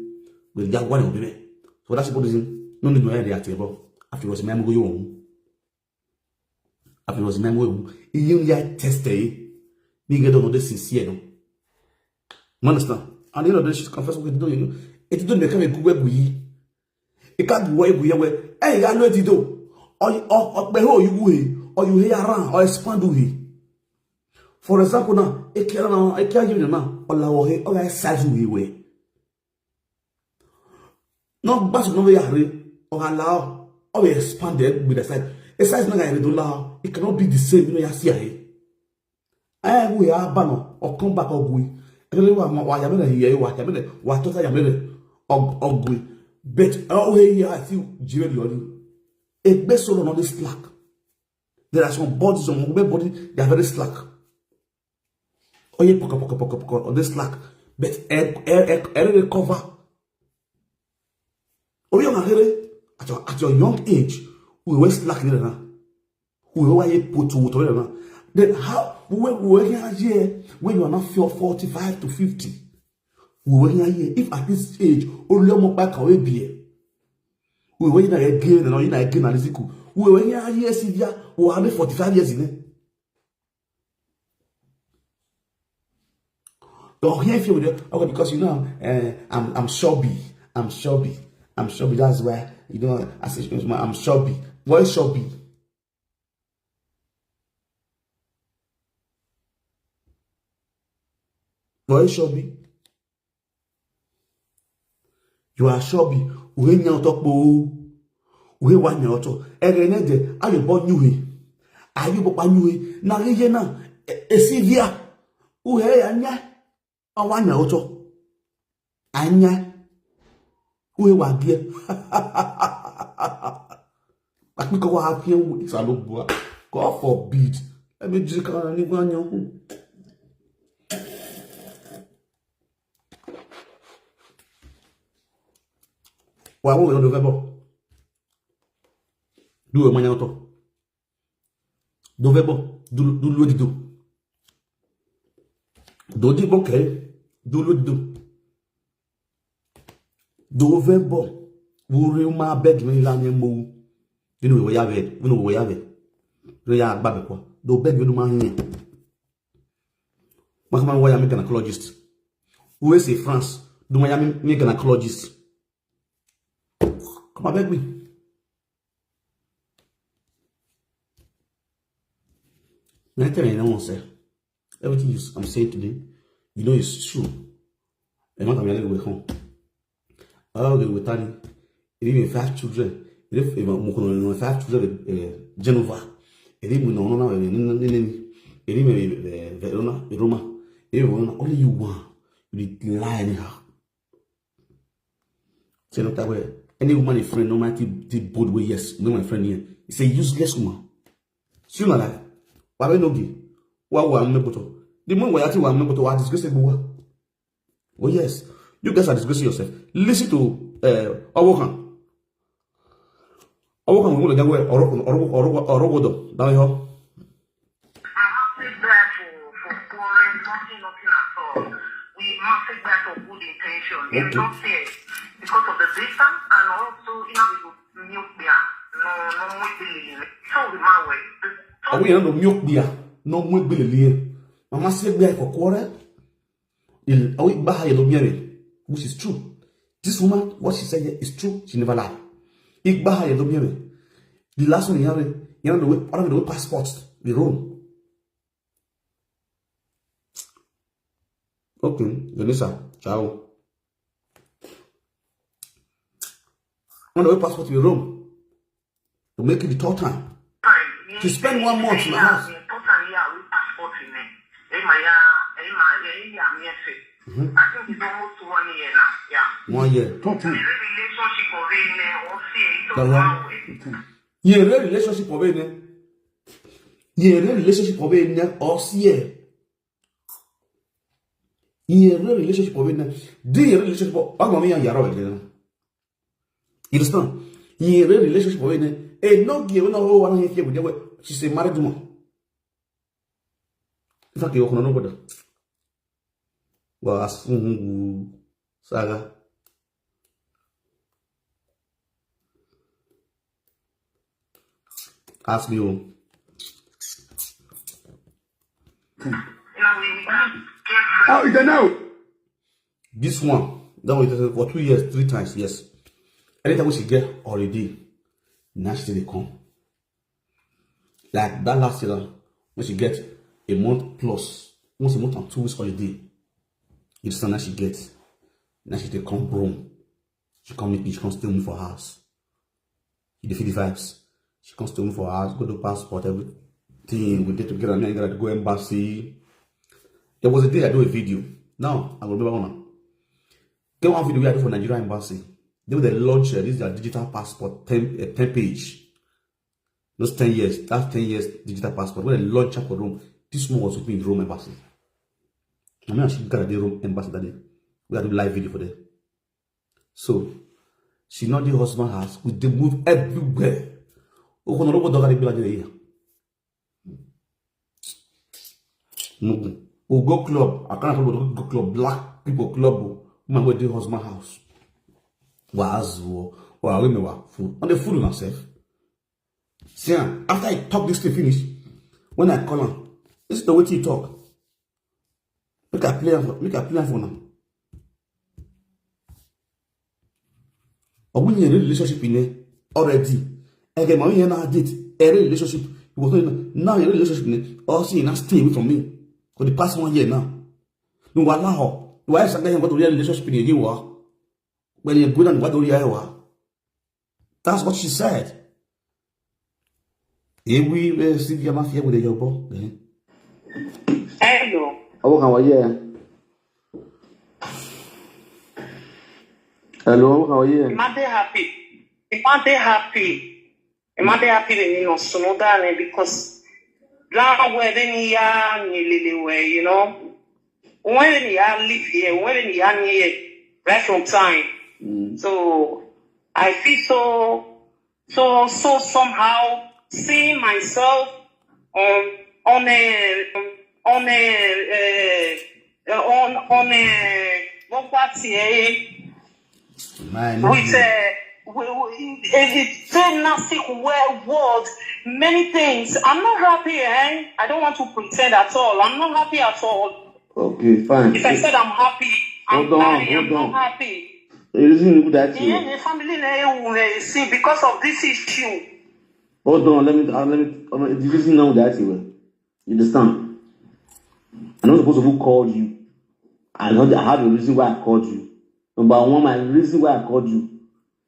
[SPEAKER 3] We ja gwa na obebe. So that's what reason no need no ya dey atebo. After was memo go yo. After was memo you ya tested nigga don't know this sincere no. You understand? And you know this confess what you do. It don't make a good way. It can't go away where hey I know it do. Or you hear around or expand way. For example now, I can't give you now or la or size way. No bass no way or allow or expanded with the side. A size no guy do now. It cannot be the same, you know, you see. We are banner or come back or we. I don't know why I'm here, what I'm in, what I'm we. But oh, here I feel generally a best solo on this slack. There are some bodies on my body, they are very slack. Oh, yeah, poke on this slack. But air cover. Oh, you at your young age, we were slack now. We were put to water. Then how we were here when you are not 45 to 50? We were here if at this age only more back away beer. We were here again and again and again. We were here Sylvia who had 45 years in it. You're here for okay because you know I'm chubby. That's why you know I say I'm chubby. What is chubby? What is chubby? You are chubby. We nyao talk bo. We want nyao talk. Erenede ayo bo nyuhe. Ayo bo pa nyuhe. Na rije na Sylvia. Uhe anya. Awa nyao talk. Anya. Uhe wa bia. But me go have here with Salobua. God forbid. Let me just go and go on. Wa wo do vebo. Do e manya to. Do vebo, do lo di do. Do di boke, do lo di do. Do vebo. Wo re ma beg me la nyemo. You we have we have it. Do ya gba kwa. Do beg you ma hin. Makama wa ya me gynecologist. Who is France? Do ma ya me gynecologist. Come on, beg me. Let me know, sir. Everything I'm saying today, you know it's true. I'm not coming away home. I'll get with Tani. Even 5 children. If I'm 5 children, Genova. Even no, Verona, Roma. Even only you want. You lie anyhow. Say not that way. Any woman is friend, no matter the bold way, yes, no my friend here. It's a useless woman. See my life. Why no give? Why am I to? The moment we are to discuss it, Oh yes, you guys are disgracing yourself. Listen to Owokan. Owokan will go where Orogodo down here.
[SPEAKER 7] I'm not bad for quarreling, nothing at all. We must take that for good intention. Okay. It's not fair because of the distance and also milk beer. No more billion. So my way.
[SPEAKER 3] Oh, we don't know milk beer. No more billion. Mama said beer for quarrel. Which is true. This woman, what she said here is true. She never lied. The last one, you know the way passports, the room. Okay, Vanessa, ciao. On the way passport to the room to make it the third time. To spend 1 month in the house.
[SPEAKER 7] I think it's almost 1 year now. Yeah.
[SPEAKER 3] 1 year.
[SPEAKER 7] The relationship of
[SPEAKER 3] relationship or see. Relationship of relationship of you understand? Relationship of not given no one here with she's a married woman. In fact, you don't know what was saga. Ask me who.
[SPEAKER 5] How you don't know?
[SPEAKER 3] This one, that was for 2 years, 3 times, yes. Anytime we should get holiday, now she they come. Like that last year, when she get a month plus, once a month and 2 weeks holiday, you understand that she gets. Now she they come home. She come meet me, she come stay with me for house. You defeat the vibes. She comes to me for house, go to passport, everything. We did together, and then I gotta go embassy. There was a day I do a video. Now I remember one. Get one video we had for Nigeria embassy. They were the launch this is their digital passport 10 page. Those 10 years, that's 10 years digital passport. When they launch up for Rome, this one was with me in Rome embassy. I mean, I should got a Rome embassy that day. We had to do live video for them. So she not the husband house. We they move everywhere. Oh, no, no, we'll go club. I can't go club. Black people club. Man, go to the husband house. Was or I remember food. On the food on myself. See, after I talk this to finish, when I call him, this is the way he talk. Look at play for now. Or when you're in a relationship in there already. Again, my here now date a relationship. Now you're in a relationship. Or see, now stay away from me for the past 1 year now. No, allow. Why is that what the relationship in you are? When you're good and what do you are? That's what she said. If we see your mafia with your boy.
[SPEAKER 8] Hello.
[SPEAKER 3] How are you? Hello, how are you?
[SPEAKER 8] Am they happy? Am they happy? Am they happy when you know Sonodane because now where then you know when you live here, when you are here right from time. So I feel so somehow seeing myself on a it's very nasty word, many things. I'm not happy, I don't want to pretend at all. I'm not happy at all.
[SPEAKER 3] Okay, fine.
[SPEAKER 8] If I said I'm happy, I'm not happy.
[SPEAKER 3] The reason that
[SPEAKER 8] the family see because of this issue.
[SPEAKER 3] Hold on, let me the reason now that you understand. I'm not supposed to call you. I have a reason why I called you. Number one, my reason why I called you.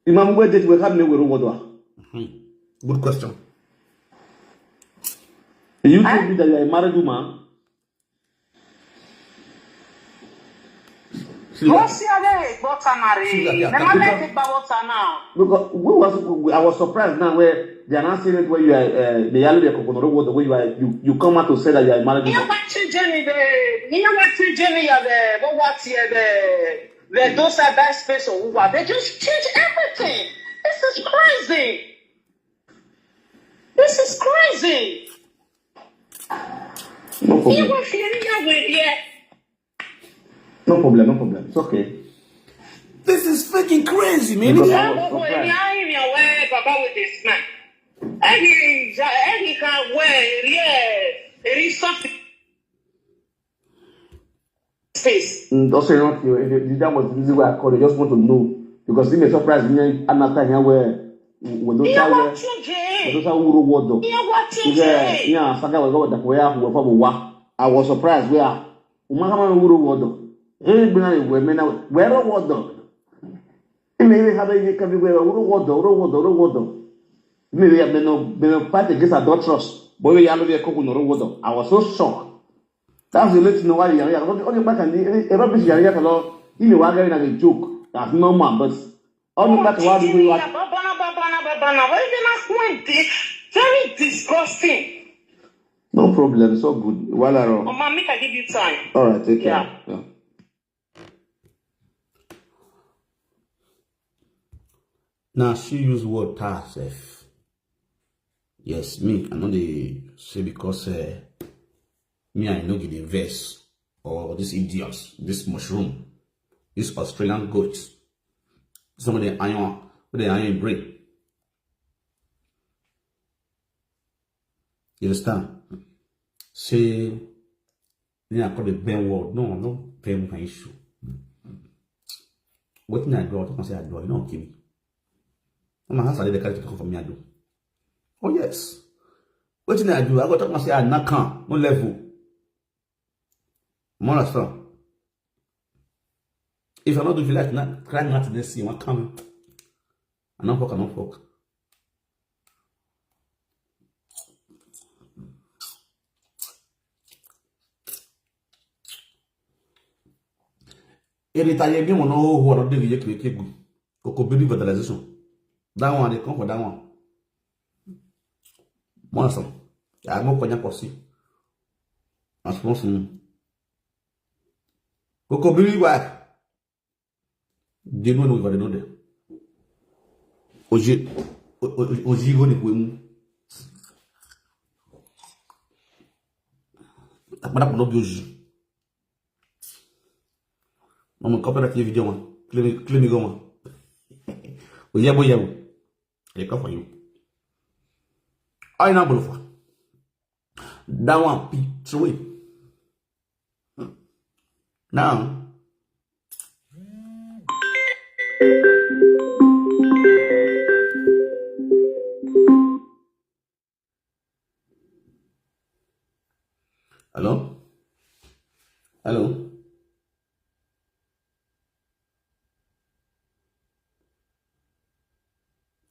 [SPEAKER 3] Remember where did we have me with water? Good question. You told me that you are a married woman.
[SPEAKER 8] What's your name? What's another? Never let it about what's now.
[SPEAKER 3] Because I was surprised now where they are not saying it where you are the yellow the way you come out to say that you are married.
[SPEAKER 8] You know what Jenny what's here the those are that space or what they just change everything. This is crazy. This is crazy.
[SPEAKER 3] No problem.
[SPEAKER 8] You were feeling your way yet.
[SPEAKER 3] No problem. It's okay. This is freaking crazy, man.
[SPEAKER 8] Baba with this man. Eddie can wear, it is something. Space.
[SPEAKER 3] Also, not you. That was the reason why I called. I just want to know because it may surprise me. Another here where when those are who yeah, I was surprised where where water. Maybe have a can be where water. Maybe I've been fight against adulterous. Boy, we are not a coconut water. I was so shocked. That's the little know why you are only back and the rubbish you are alone. You are going as a joke. That's normal, but only back what you are.
[SPEAKER 8] Very disgusting.
[SPEAKER 3] No problem, so good. Well,
[SPEAKER 8] Mommy can give you time.
[SPEAKER 3] All right, take care. Yeah. Now she use word herself. Yes, me. I know they say because me I know get the verse or this idiots, this mushroom, this Australian goat, some of the iron, with the iron brain. You understand? Say, I call the Ben word. No, Ben my issue. What did I do? I can say I do. You don't kill me. My house I did the character come from me. I do. Oh yes. What did I do? I got to say I not come no level. More understand? If I not do feel like not crying not to this, you want come. I don't fuck. Anytime you want to know what I'm doing, you can go build fertilization. That one, they come for that one. Monster. I'm not going to see. I'm supposed to go build what? They don't know what they know there. Oji go the way. I'm not going to I'm cooperative video one. Claim me go one. Yabo. They come for you. I na bulufa. That one pick through it. Now. Hello?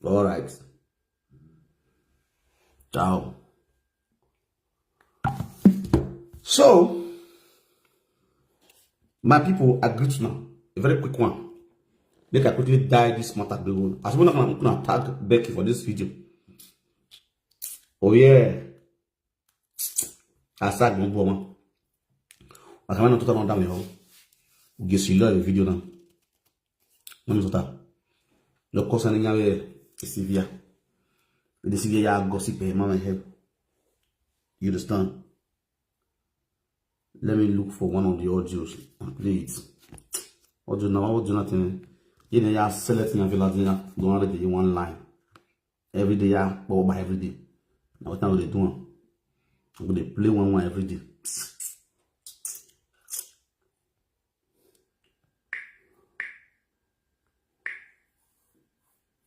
[SPEAKER 3] All right. Ciao. So, my people agree to now. A very quick one. Make I quickly die this matter below. As we're not gonna tag Becky for this video. Oh yeah. I said no woman. I can't talk about that. Guess you love the video now. No me sota. No cosa ni ave Sylvia. The Sylvia ya gossip mama help. You understand? Let me look for one of the audios and play it. Audio now, audio nothing. You know, ya select your villa, don't have the one line. Every day, ya go by every day. Now, what are they doing? I'm going to play one every day.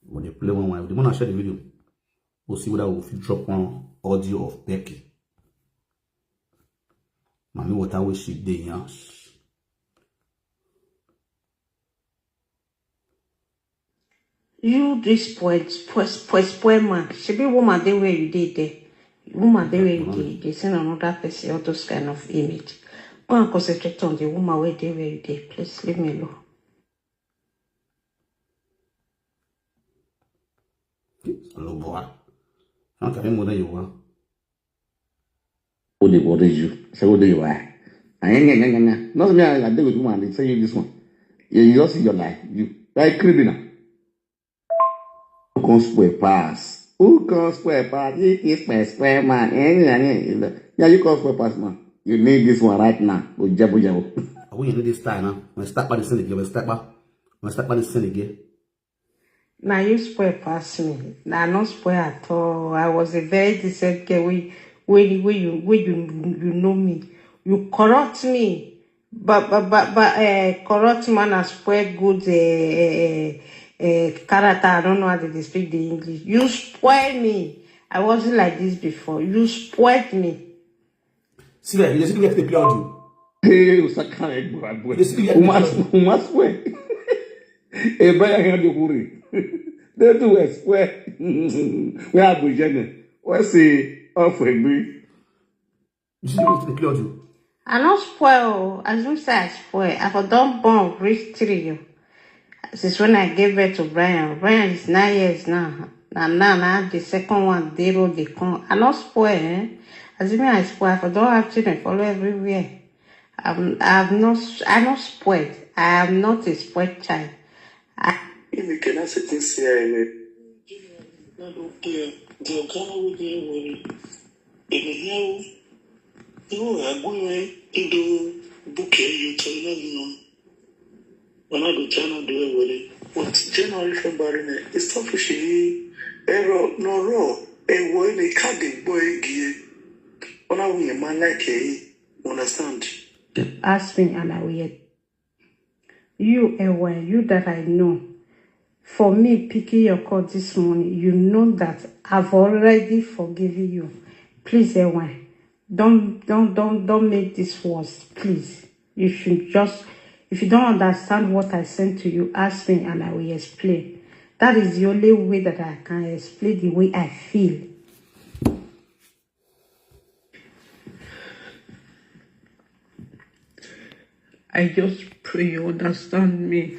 [SPEAKER 3] When they play one every day, when I share the video, we'll see whether we'll drop one audio of Becky. Mommy, what I wish she did, yeah.
[SPEAKER 8] You this poet man. She be woman they where you did there. Woman they where you did. They send another person all those kind of image. Go and concentrate on the woman where you did. Please leave me alone.
[SPEAKER 3] Hello, boy. How can I you want?
[SPEAKER 9] What do you? So what do you want? Not me, I do with one. They say you this one. You lost your life. You like criminal. Who can square pass? Who can square pass? He is square man. Yeah, you can square pass, man. You need this one right now. Go jabo jabo.
[SPEAKER 3] I want you to do this time now. When I start by the sin again, when I start by the sin again.
[SPEAKER 8] Now you spoil past me. Now not spoil at all. I was a very decent girl. When you know me, you corrupt me. But corrupt man has spoil good character. I don't know how to speak the English. You spoil me. I wasn't like this before. You spoiled me.
[SPEAKER 3] See that? You just get to play on you.
[SPEAKER 9] Hey, you suck on it, boy. You must wait. Hey, buy a hand of worry. They do it. Where are we, Jenny? What's the offer me?
[SPEAKER 3] You see what to play on you.
[SPEAKER 8] I not spoil. As you say, I spoil. I for don't born reach 3. Since when I gave birth to Brian. Brian is 9 years now. Now the second one, they come. I not spoil, eh? As if I spoil, I for don't have children follow everywhere. I'm not spoiled. I am not a spoiled child.
[SPEAKER 10] You cannot sit in here. Not okay. The girl will be in you are going into bouquet. You tell me, when I do China, do it with it. What January, February, it's tough for she. Error, no raw. A boy, a caddy boy, gear. When I win a man like a, understand?
[SPEAKER 8] Ask me, and I will. You, you that I know. For me, picking your call this morning, you know that I've already forgiven you. Please, Ewan, don't make this worse. Please, you should just, if you don't understand what I sent to you, ask me and I will explain. That is the only way that I can explain the way I feel. I just pray you understand me.